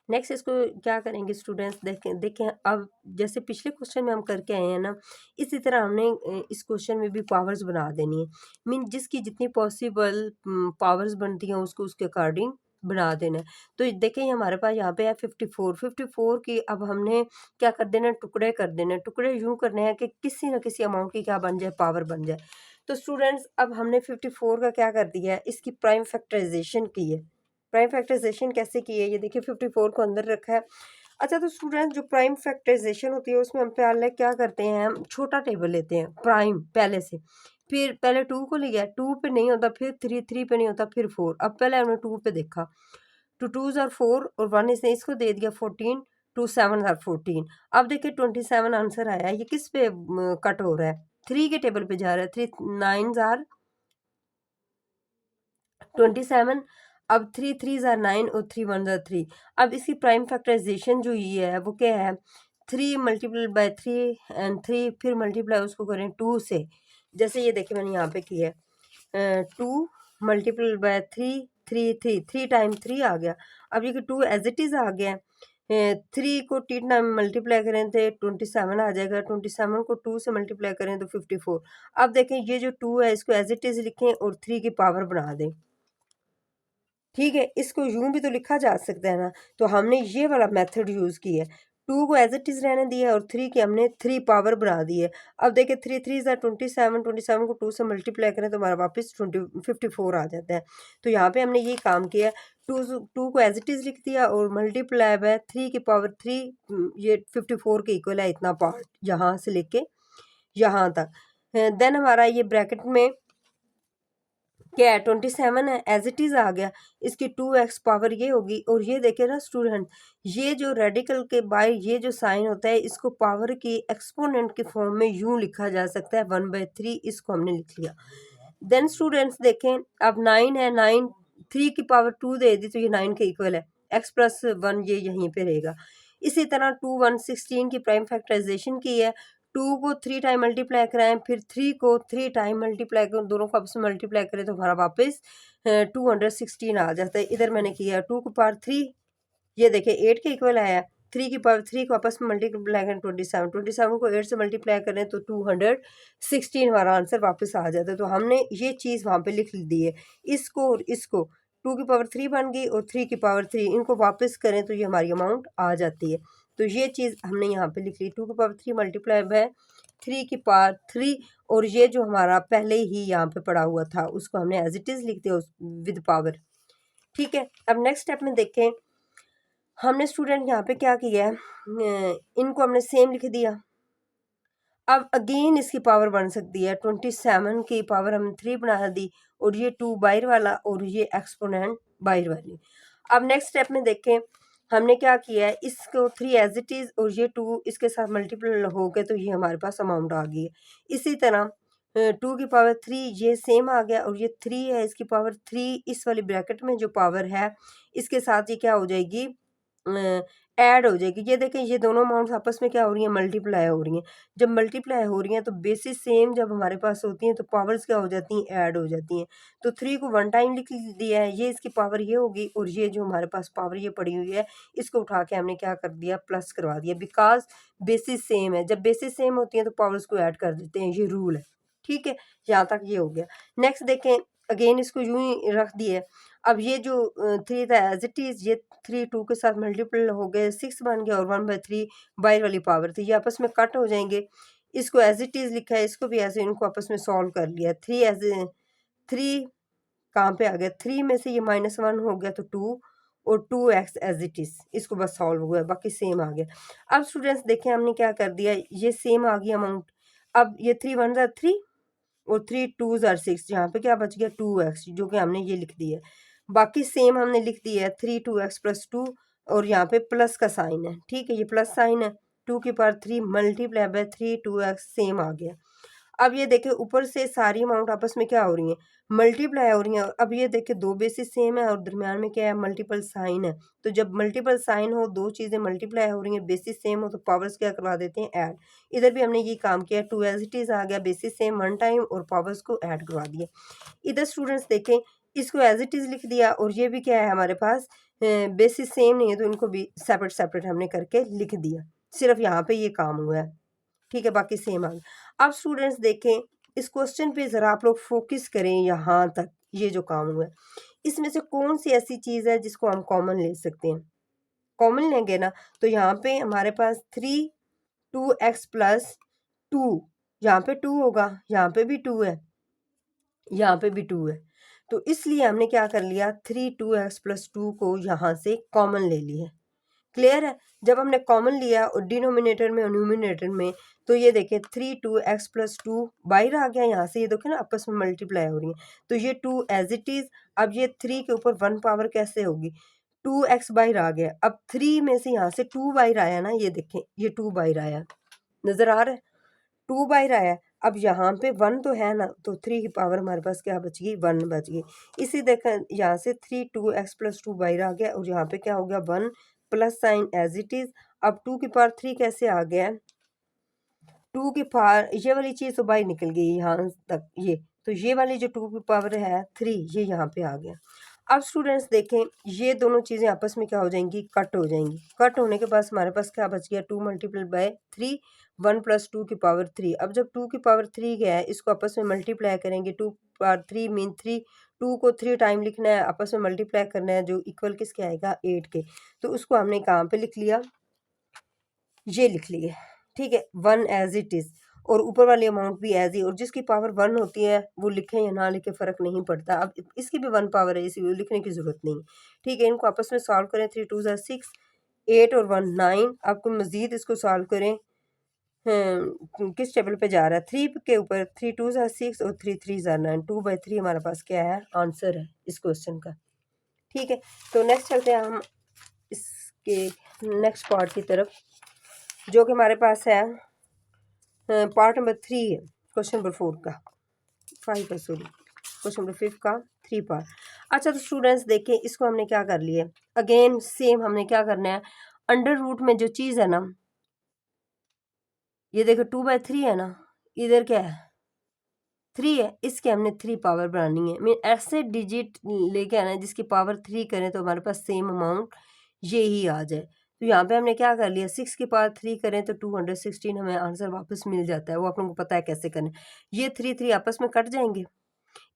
नेक्स्ट इसको क्या करेंगे स्टूडेंट्स, देखें देखें अब जैसे पिछले क्वेश्चन में हम करके आए हैं ना, इसी तरह हमने इस क्वेश्चन में भी पावर्स बना देनी है। मीन जिसकी जितनी पॉसिबल पावर्स बनती हैं उसको उसके अकॉर्डिंग बना देना है। तो देखें हमारे पास यहाँ पे है 54 की अब हमने क्या कर देना, टुकड़े कर देने। टुकड़े यूँ करने हैं कि किसी न किसी अमाउंट की क्या बन जाए, पावर बन जाए। तो स्टूडेंट्स अब हमने 54 का क्या कर दिया है, इसकी प्राइम फैक्टराइजेशन की है। प्राइम फैक्टराइजेशन कैसे की है, ये देखिए 54 को अंदर रखा है। अच्छा तो स्टूडेंट जो प्राइम फैक्टराइजेशन होती है उसमें हम पहले क्या करते हैं, हम छोटा टेबल लेते हैं प्राइम पहले से, फिर पहले 2 को लिया, 2 पे नहीं होता, फिर 3 पे नहीं होता, फिर 4। अब पहले हमने 2 पे देखा, 2 2s आर 4 और 1 इसने इसको दे दिया 14, 2 7 आर 14। अब देखिए 27 आंसर आया है। ये किस पे कट हो रहा है, 3 के टेबल पे जा रहा है। 3 9s आर 27। अब 3 3s आर 9 और 3 1s आर 3। अब इसकी प्राइम फैक्टराइजेशन जो ये है वो क्या है, 3 मल्टीप्लाई बाय 3 एंड 3 फिर मल्टीप्लाई उसको करें 2 से। जैसे ये देखिए मैंने यहाँ पे किया है 2 मल्टीप्लाई बाय 3 3 3 3 टाइम 3 आ गया। अब ये 2 एज इट इज़ आ गया है। 3 को 3 टाइम मल्टीप्लाई करें तो 27 आ जाएगा। 27 को 2 से मल्टीप्लाई करें तो 54। अब देखें ये जो 2 है इसको एज इट इज़ लिखें और 3 की पावर बना दें। ठीक है, इसको यूं भी तो लिखा जा सकता है ना। तो हमने ये वाला मेथड यूज़ किया है। 2 को एज इट इज़ रहने दिया है और 3 की हमने 3 पावर बना दी है। अब देखिए 3 3 ज़ा 27, 27 को 2 से मल्टीप्लाई करें तो हमारा वापस 54 आ जाता है। तो यहाँ पे हमने ये काम किया है, 2 को एज इट इज़ लिख दिया और मल्टीप्लाई बाय 3 की पावर 3, ये 54 के इक्वल है इतना पार्ट, यहाँ से लेके यहाँ तक। देन हमारा ये ब्रैकेट में क्या है, 27 है, एज इट इज़ आ गया। इसकी 2x पावर ये होगी और ये देखे ना स्टूडेंट, ये जो रेडिकल के बाय ये जो साइन होता है इसको पावर की एक्सपोनेंट के फॉर्म में यूं लिखा जा सकता है 1/3। इसको हमने लिख लिया। देन स्टूडेंट्स देखें अब 9 है, 9 3 की पावर 2 दे दी तो ये 9 के इक्वल है। x प्लस 1 ये यहीं पे रहेगा। इसी तरह 2 1 16 की प्राइम फैक्टराइजेशन की है। 2 को 3 टाइम मल्टीप्लाई कराएं, फिर 3 को 3 टाइम मल्टीप्लाई करें, दोनों को आपस में मल्टीप्लाई करें तो हमारा वापस 216 आ जाता है। इधर मैंने किया 2 को पावर 3, ये देखिए 8 के इक्वल आया। 3 की पावर 3 को आपस में मल्टीप्लाई करें 27, 27 को 8 से मल्टीप्लाई करें तो 216 हमारा आंसर वापस आ जाता है। तो हमने ये चीज़ वहाँ पे लिख दी है। इसको और इसको 2 की पावर 3 बन गई और 3 की पावर 3, इनको वापस करें तो ये हमारी अमाउंट आ जाती है। तो ये चीज़ हमने यहाँ पे लिख ली, 2 की पावर 3 मल्टीप्लाई बाय 3 की पावर 3। और ये जो हमारा पहले ही यहाँ पे पड़ा हुआ था उसको हमने एज इट इज़ लिख दिया विद पावर। ठीक है, अब नेक्स्ट स्टेप में देखें, हमने स्टूडेंट यहाँ पे क्या किया है, इनको हमने सेम लिख दिया। अब अगेन इसकी पावर बन सकती है, 27 की पावर हमने 3 बना दी और ये 2 बाहर वाला और ये एक्सपोनेंट बाहर वाली। अब नेक्स्ट स्टेप में देखें, हमने क्या किया है, इसको 3 एज इट इज़ और ये 2 इसके साथ मल्टीपल हो गए तो ये हमारे पास अमाउंट आ गई है। इसी तरह 2 की पावर 3 ये सेम आ गया और ये 3 है, इसकी पावर 3 इस वाली ब्रैकेट में जो पावर है इसके साथ ये क्या हो जाएगी, ऐड हो जाएगी। ये देखें ये दोनों अमाउंट्स आपस में क्या हो रही हैं, मल्टीप्लाई हो रही हैं। जब मल्टीप्लाई हो रही हैं तो बेसिस सेम जब हमारे पास होती हैं तो पावर्स क्या हो जाती हैं, ऐड हो जाती हैं। तो 3 को 1 टाइम लिख दिया है, ये इसकी पावर ये होगी और ये जो हमारे पास पावर ये पड़ी हुई है इसको उठा के हमने क्या कर दिया, प्लस करवा दिया। बिकॉज बेसिस सेम है, जब बेसिस सेम होती हैं तो पावर्स को ऐड कर देते हैं, ये रूल है। ठीक है, यहाँ तक ये हो गया। नेक्स्ट देखें, अगेन इसको यूं ही रख दिए। अब ये जो 3 था एज इट इज़, ये 3 2 के साथ मल्टीपल हो गए, 6 बन गया और 1/3 बाहर वाली पावर थी, ये आपस में कट हो जाएंगे। इसको एज इट इज़ लिखा है, इसको भी ऐसे इनको आपस में सॉल्व कर लिया। 3 कहाँ पे आ गया, 3 में से ये -1 हो गया तो 2 और 2x एज इट इज़, इसको बस सॉल्व हुआ है, बाकी सेम आ गया। अब स्टूडेंट्स देखें हमने क्या कर दिया, ये सेम आ गया अमाउंट। अब ये 3 1 3 और 3 2s आर 6, यहाँ पे क्या बच गया 2x, जो कि हमने ये लिख दिया है। बाकी सेम हमने लिख दिया है 3 2x प्लस 2, और यहाँ पे प्लस का साइन है, ठीक है, ये प्लस साइन है, 2 की power 3 multiply by 3 2x same आ गया। अब ये देखिए ऊपर से सारी अमाउंट आपस में क्या हो रही है, मल्टीप्लाई हो रही है। अब ये देखिए दो बेसिस सेम है और दरमियान में क्या है, मल्टीपल साइन है। तो जब मल्टीपल साइन हो, दो चीज़ें मल्टीप्लाई हो रही हैं, बेसिस सेम हो, तो पावर्स क्या करवा देते हैं, ऐड। इधर भी हमने ये काम किया, 2 एज इट इज़ आ गया, बेसिस सेम वन टाइम और पावर्स को ऐड करवा दिया। इधर स्टूडेंट्स देखें, इसको एज इट इज़ लिख दिया, और ये भी क्या है हमारे पास, बेसिस सेम नहीं है, तो इनको भी सेपरेट सेपरेट हमने करके लिख दिया। सिर्फ यहाँ पे ये काम हुआ है, ठीक है, बाकी सेम आ गया। अब स्टूडेंट्स देखें, इस क्वेश्चन पे ज़रा आप लोग फोकस करें यहाँ तक, ये जो काम हुआ है, इसमें से कौन सी ऐसी चीज़ है जिसको हम कॉमन ले सकते हैं। कॉमन लेंगे ना, तो यहाँ पे हमारे पास 3 2x प्लस 2, यहाँ पे 2 होगा, यहाँ पे भी 2 है, यहाँ पे भी 2 है। तो इसलिए हमने क्या कर लिया, 3 2x प्लस 2 को यहाँ से कॉमन ले लिया। क्लियर है। जब हमने कॉमन लिया और डिनोमिनेटर में और न्यूमिनेटर में, तो ये देखिए 3 2x प्लस 2 बाहर आ गया, यहाँ से ये देखिए ना आपस में मल्टीप्लाई हो रही है, तो ये 2 एज इट इज। अब ये 3 के ऊपर 1 पावर कैसे होगी, 2x बाहर आ गया। अब 3 में से यहाँ से 2 बाहर आया ना, ये देखें ये 2 बाहर आया, नजर आ रहा है, 2 बाहर आया। अब यहाँ पे 1 तो है ना, तो 3 की पावर हमारे पास क्या बच गई, 1 बच गई। इसी देखा यहाँ से 3 2x प्लस 2 बाहर आ गया, और यहाँ पे क्या हो गया 1 plus sign as it is. अब 2 की पावर 3 कैसे आ गया, 2 की पावर, ये वाली चीज़ तो बाहर निकल गई यहाँ तक, ये तो ये वाली जो 2 की पावर है 3, ये यहाँ पे आ गया। अब स्टूडेंट्स देखें, ये दोनों चीज़ें आपस में क्या हो जाएंगी, कट हो जाएंगी। कट होने के बाद हमारे पास क्या बच गया, 2 मल्टीप्लाई बाय 3, 1 प्लस 2 की पावर 3। अब जब 2 की पावर 3 गया है, इसको आपस में मल्टीप्लाई करेंगे, 2 पावर 3 मीन 3, 2 को 3 टाइम लिखना है, आपस में मल्टीप्लाई करना है, जो इक्वल किसके आएगा, 8 के। तो उसको हमने कहाँ पे लिख लिया, ये लिख लिए, ठीक है, 1 एज इट इज़, और ऊपर वाली अमाउंट भी एज ही, और जिसकी पावर 1 होती है वो लिखें या ना लिखे फ़र्क नहीं पड़ता। अब इसकी भी 1 पावर है, इसी लिखने की ज़रूरत नहीं, ठीक है। इनको आपस में सॉल्व करें, 3 2 6, 8 और 1 9। आपको मज़ीद इसको सॉल्व करें, किस टेबल पे जा रहा है, 3 के ऊपर, 3 2 6 और 3 3 9, 2/3 हमारे पास क्या है, आंसर है इस क्वेश्चन का, ठीक है। तो नेक्स्ट चलते हैं हम इसके नेक्स्ट पार्ट की तरफ, जो कि हमारे पास है पार्ट नंबर 3 है, क्वेश्चन नंबर 4 का, 5 का, सॉरी, क्वेश्चन नंबर 5 का 3 पार्ट। अच्छा, तो स्टूडेंट्स देखें, इसको हमने क्या कर लिया, अगेन सेम हमने क्या करना है, अंडर रूट में जो चीज़ है ना, ये देखो 2/3 है ना, इधर क्या है 3 है, इसके हमने 3 पावर बनानी है। मीन ऐसे डिजिट लेके आना है जिसकी पावर 3 करें तो हमारे पास सेम अमाउंट ये ही आ जाए। तो यहाँ पे हमने क्या कर लिया, 6 की पावर 3 करें तो 216 हमें आंसर वापस मिल जाता है। वो आप लोगों को पता है कैसे करना है। ये 3 3 आपस में कट जाएंगे,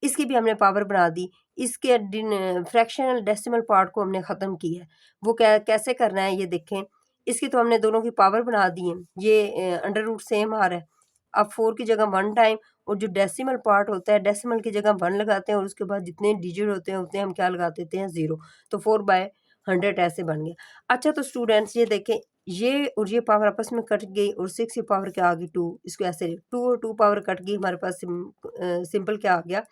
इसकी भी हमने पावर बना दी, इसके फ्रैक्शनल डेसिमल पार्ट को हमने ख़त्म किया है। वो कैसे करना है ये देखें, इसकी तो हमने दोनों की पावर बना दी है, ये अंडर रूट सेम आ रहा है। अब 4 की जगह 1 टाइम, और जो डेसिमल पार्ट होता है, डेसिमल की जगह 1 लगाते हैं, और उसके बाद जितने डिजिट होते हैं उतने हम क्या लगा देते हैं, 0। तो 4/100 ऐसे बन गया। अच्छा, तो स्टूडेंट्स ये देखें, ये और ये पावर आपस में कट गई, और 6 की पावर क्या आ गई, 2। इसको ऐसे 2 और 2 पावर कट गई, हमारे पास सिंपल क्या आ गया,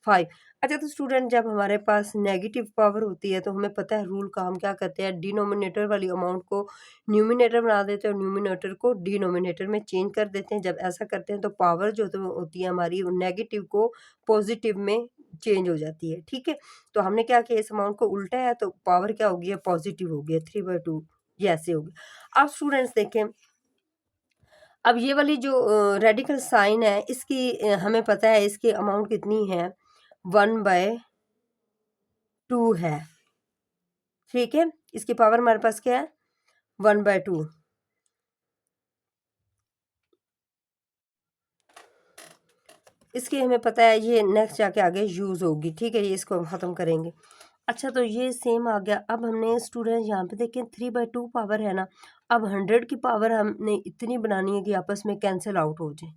5। अच्छा, तो स्टूडेंट जब हमारे पास नेगेटिव पावर होती है तो हमें पता है रूल काम क्या करते हैं, डिनोमिनेटर वाली अमाउंट को न्यूमिनेटर बना देते हैं और न्यूमिनेटर को डिनोमिनेटर में चेंज कर देते हैं। जब ऐसा करते हैं तो पावर जो होती है हमारी, नेगेटिव को पॉजिटिव में चेंज हो जाती है, ठीक है। तो हमने क्या किया, इस अमाउंट को उल्टा है, तो पावर क्या हो गई है, पॉजिटिव हो गया, 3/2, ये ऐसे हो गया। अब स्टूडेंट्स देखें, अब ये वाली जो रेडिकल साइन है, इसकी हमें पता है इसकी अमाउंट कितनी है, 1/2 है, ठीक है। इसकी पावर हमारे पास क्या है, 1/2। इसकी हमें पता है ये नेक्स्ट जाके आगे यूज़ होगी, ठीक है, ये इसको हम ख़त्म करेंगे। अच्छा, तो ये सेम आ गया। अब हमने स्टूडेंट यहाँ पे देखें 3/2 पावर है ना, अब 100 की पावर हमने इतनी बनानी है कि आपस में कैंसिल आउट हो जाए,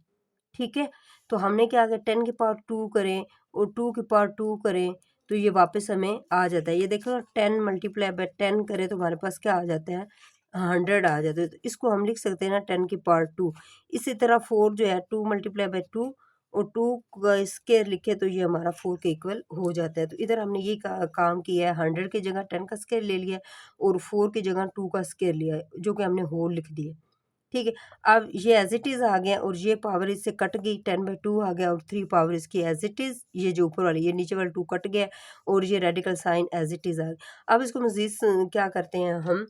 ठीक है। तो हमने क्या किया, 10 की पावर 2 करें और 2 की पावर 2 करें, तो ये वापस हमें आ जाता है। ये देखो 10 मल्टीप्लाई बाय 10 करें तो हमारे पास क्या आ जाता है, 100 आ जाता है। तो इसको हम लिख सकते हैं ना 10 की पावर 2। इसी तरह 4 जो है 2 मल्टीप्लाई बाय 2 और 2 का स्क्वायर लिखे तो ये हमारा 4 के इक्वल हो जाता है। तो इधर हमने ये काम किया है, 100 की जगह 10 का स्क्वायर ले लिया और 4 की जगह 2 का स्क्वायर लिया है, जो कि हमने होल लिख दिए। ठीक है, अब ये एज इट इज़ आ गया और ये पावर इससे कट गई, 10/2 आ गया और 3 पावर इसकी एज इट इज़, ये जो ऊपर वाली ये नीचे वाला 2 कट गया और ये radical sign as it is आ गया। अब इसको मजीद क्या करते हैं, हम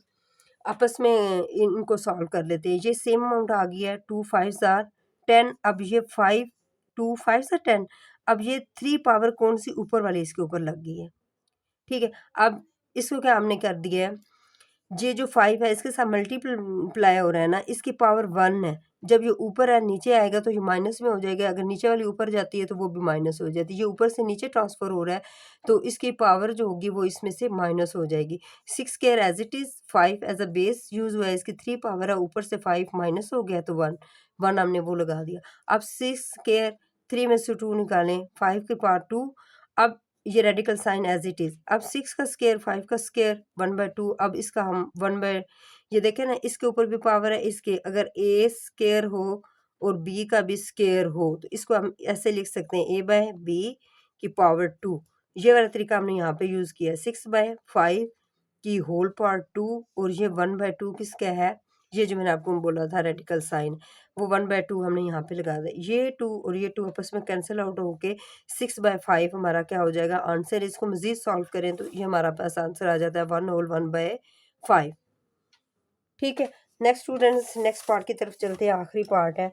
आपस में इनको सॉल्व कर लेते हैं। ये सेम अमाउंट आ गया है, 2 5s आर 10। अब ये 5 2 5s आर 10। अब ये 3 पावर कौन सी ऊपर वाली इसके ऊपर लग गई है। ठीक है, अब इसको क्या हमने कर दिया है, ये जो 5 है इसके साथ मल्टीप्लाई हो रहा है ना, इसकी पावर 1 है। जब ये ऊपर है नीचे आएगा तो ये माइनस में हो जाएगा, अगर नीचे वाली ऊपर जाती है तो वो भी माइनस हो जाती है। ये ऊपर से नीचे ट्रांसफर हो रहा है तो इसकी पावर जो होगी वो इसमें से माइनस हो जाएगी। 6 square as it is, 5 as a base use हुआ है, इसकी 3 पावर है, ऊपर से 5 माइनस हो गया तो 1 हमने वो लगा दिया। अब 6 स्क्वायर, 3 में से 2 निकालें, 5 के पावर 2। अब ये radical sign as it is. अब 6 का स्क्वायर, 5 का स्क्वायर, 1/2। अब इसका हम ये देखें ना, इसके ऊपर भी पावर है, इसके अगर ए स्क्वायर हो और बी का भी स्क्वायर हो तो इसको हम ऐसे लिख सकते हैं, a/b की पावर 2। ये वाला तरीका हमने यहाँ पे यूज किया है। 6/5 की होल पावर 2 और ये 1/2 किसका है, ये जो मैंने आपको बोला था रेडिकल साइन, वो 1/2 हमने यहाँ पे लगा दिया। ये 2 और ये 2 आपस में कैंसिल आउट होके 6/5 हमारा क्या हो जाएगा आंसर। इसको मजीद सॉल्व करें तो ये हमारा पास आंसर आ जाता है 1 होल 1/5। ठीक है, नेक्स्ट स्टूडेंट्स, नेक्स्ट पार्ट की तरफ चलते हैं, आखिरी पार्ट है।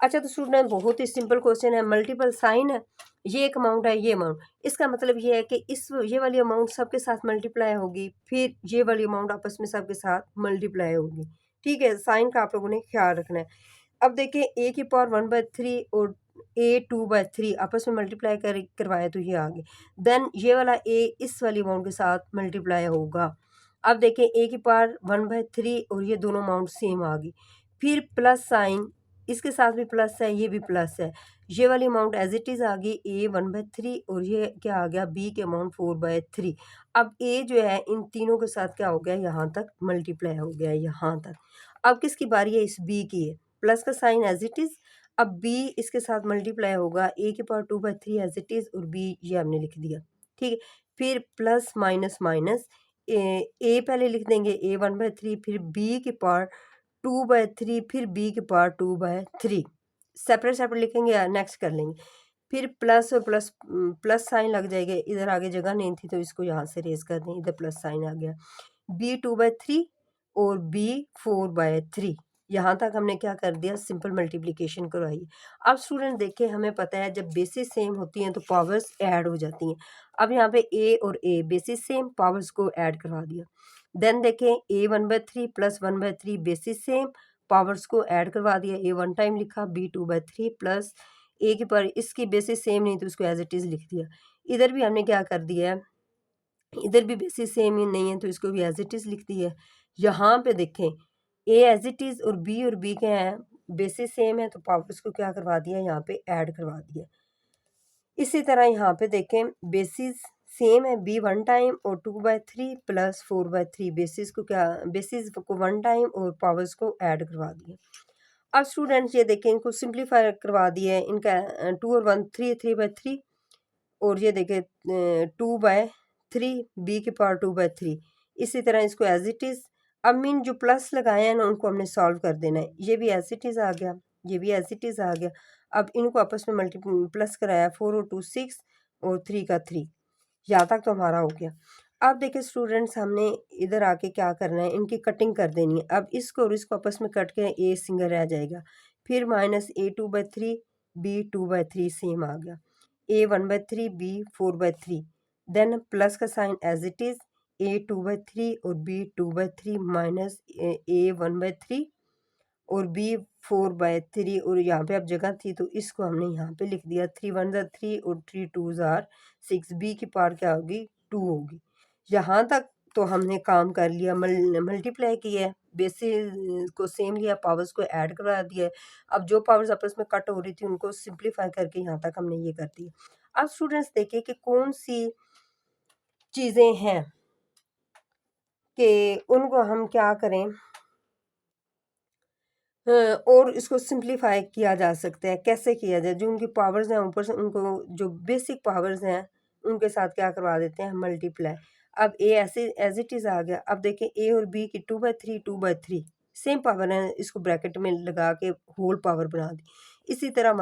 अच्छा तो स्टूडेंट बहुत ही सिंपल क्वेश्चन है, मल्टीपल साइन है, ये एक अमाउंट है, ये अमाउंट, इसका मतलब ये है कि इस ये वाली अमाउंट सबके साथ मल्टीप्लाई होगी, फिर ये वाली अमाउंट आपस में सबके साथ मल्टीप्लाई होगी। ठीक है, साइन का आप लोगों ने ख्याल रखना है। अब देखिए ए की पावर 1/3 और ए 2/3 आपस में मल्टीप्लाई करवाया तो ये आ गए। देन ये वाला ए इस वाली अमाउंट के साथ मल्टीप्लाई होगा। अब देखें ए की पावर 1/3 और ये दोनों अमाउंट सेम आ गई। फिर प्लस साइन, इसके साथ भी प्लस है, ये भी प्लस है। ये वाली अमाउंट एज इट इज़ आ गई ए 1/3 और ये क्या आ गया बी के अमाउंट 4/3। अब ए जो है इन तीनों के साथ क्या हो गया, यहाँ तक मल्टीप्लाई हो गया, यहाँ तक। अब किसकी बारी है, इस बी की है। प्लस का साइन एज इट इज़, अब बी इसके साथ मल्टीप्लाई होगा, ए की पावर 2/3 एज इट इज़ और बी ये हमने लिख दिया। ठीक है, फिर प्लस माइनस माइनस, ए पहले लिख देंगे ए 1/3, फिर बी की पावर 2/3, फिर बी की पावर 2/3, सेपरेट सेपरेट लिखेंगे या नेक्स्ट कर लेंगे। फिर प्लस और प्लस प्लस साइन लग जाएगा, इधर आगे जगह नहीं थी तो इसको यहाँ से रेज कर दें, इधर प्लस साइन आ गया। बी 2/3 और बी 4/3, यहाँ तक हमने क्या कर दिया, सिंपल मल्टीप्लिकेशन करवाई। अब स्टूडेंट देखें, हमें पता है जब बेसिस सेम होती हैं तो पावर्स ऐड हो जाती हैं। अब यहाँ पे ए और ए बेसिस सेम, पावर्स को ऐड करवा दिया। देन देखें ए 1/3 प्लस 1/3 बेसिस सेम, पावर्स को ऐड करवा दिया, ए 1 टाइम लिखा, बी 2/3 प्लस ए की पावर, इसकी बेसिस सेम नहीं तो उसको एज इट इज़ लिख दिया। इधर भी हमने क्या कर दिया है, इधर भी बेसिस सेम ही नहीं है तो इसको भी एज इट इज़ लिख दिया। यहाँ पे देखें ए एज इट इज़ और बी क्या है, बेसिस सेम है तो पावर्स को क्या करवा दिया, यहाँ पे ऐड करवा दिया। इसी तरह यहाँ पे देखें बेसिस सेम है, बी 1 टाइम और 2/3 प्लस 4/3, बेसिस को क्या, बेसिस को 1 टाइम और पावर्स को ऐड करवा दिया। अब स्टूडेंट्स ये देखें, इनको सिंप्लीफाई करवा दिया है, इनका 2 और 1 3/3 और ये देखें 2/3, बी की पावर 2/3। इसी तरह इसको एज इट इज़, अब मीन जो प्लस लगाए हैं ना उनको हमने सॉल्व कर देना है। ये भी एज इट इज़ आ गया, ये भी एज इट इज़ आ गया। अब इनको आपस में प्लस कराया, 4 और 2 6 और 3 का 3, यहाँ तक तो हमारा हो गया। अब देखिए स्टूडेंट्स, हमने इधर आके क्या करना है, इनकी कटिंग कर देनी है। अब इसको और इसको आपस में कट के ए सिंगल रह जाएगा, फिर माइनस ए 2/3 बी 2/3 सेम आ गया, ए 1/3 बी 4/3। देन प्लस का साइन एज इट इज़, ए 2/3 और बी 2/3 माइनस ए 1/3 और बी 4/3 और यहाँ पे अब जगह थी तो इसको हमने यहाँ पे लिख दिया, 3 1 ज़ा 3 और 3 2 ज़ार 6, बी की पावर क्या होगी 2 होगी। यहाँ तक तो हमने काम कर लिया, मल्टीप्लाई किया है, बेसिस को सेम लिया, पावर्स को ऐड करवा दिया है। अब जो पावर्स आपस में कट हो रही थी उनको सिंप्लीफाई करके यहाँ तक हमने ये कर दिया। अब स्टूडेंट्स देखिए कि कौन सी चीज़ें हैं कि उनको हम क्या करें, और इसको सिंप्लीफाई किया जा सकता है। कैसे किया जाए? जो उनकी पावर्स हैं ऊपर से उनको जो बेसिक पावर्स हैं उनके साथ क्या करवा देते हैं, मल्टीप्लाई। अब ए ऐसे एज इट इज़ आ गया। अब देखें ए और बी की 2/3 सेम पावर है, इसको ब्रैकेट में लगा के होल पावर बना दी। इसी तरह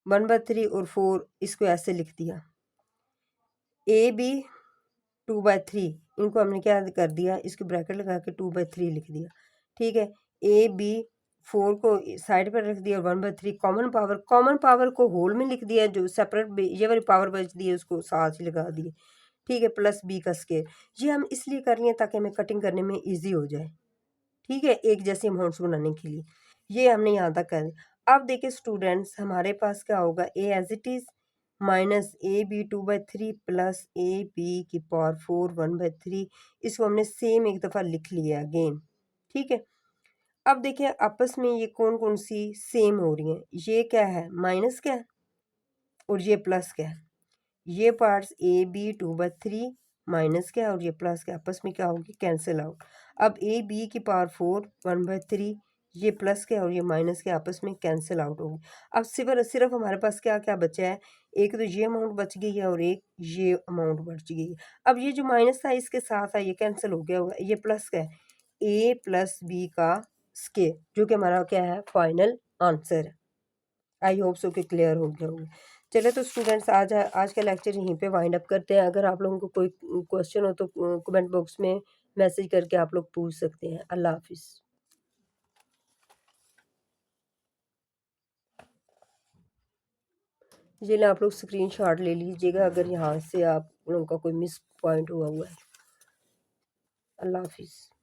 1/3 और 4 इसको ऐसे लिख दिया। ए बी 2/3 इनको हमने क्या कर दिया, इसकी ब्रैकेट लगा के 2/3 लिख दिया। ठीक है, ए बी 4 को साइड पर रख दिया, 1/3 कॉमन पावर को होल में लिख दिया, जो सेपरेट ये वाली पावर बच दी है उसको साथ ही लगा दिए। ठीक है, प्लस बी का स्केयर। ये हम इसलिए कर रहे हैं ताकि हमें कटिंग करने में ईजी हो जाए। ठीक है, एक जैसे अमाउंट्स बनाने के लिए ये हमने यहाँ तक कर दिया। अब देखिए स्टूडेंट्स, हमारे पास क्या होगा, a as it is minus a b 2/3 plus a b की पावर 4 1/3। इसको हमने सेम एक दफ़ा लिख लिया अगेन। ठीक है, अब देखिए आपस में ये कौन कौन सी सेम हो रही हैं। ये क्या है, माइनस क्या है और ये प्लस क्या है। ये पार्ट्स ए बी 2/3 माइनस क्या है और ये प्लस क्या, आपस में क्या होगी, कैंसिल आउट। अब ए बी की पावर 4 1/3, ये प्लस क्या और ये माइनस क्या, आपस में कैंसिल आउट होगी। अब सिर्फ सिर्फ हमारे पास क्या क्या बचा है, एक तो ये अमाउंट बच गई है और एक ये अमाउंट बच गई है। अब ये जो माइनस था इसके साथ है, ये कैंसिल हो गया होगा। ये प्लस का है, ए प्लस बी का स्केयर, जो कि हमारा क्या है, फाइनल आंसर है। आई होप सो कि क्लियर हो गया होगा। चले तो स्टूडेंट्स आज का लेक्चर यहीं पे वाइंड अप करते हैं। अगर आप लोगों को कोई क्वेश्चन हो तो कमेंट बॉक्स में मैसेज करके आप लोग पूछ सकते हैं। अल्लाह हाफिज़। ये ना आप लोग स्क्रीनशॉट ले लीजिएगा अगर यहाँ से आप लोगों का कोई मिस पॉइंट हुआ है। अल्लाह हाफिज़।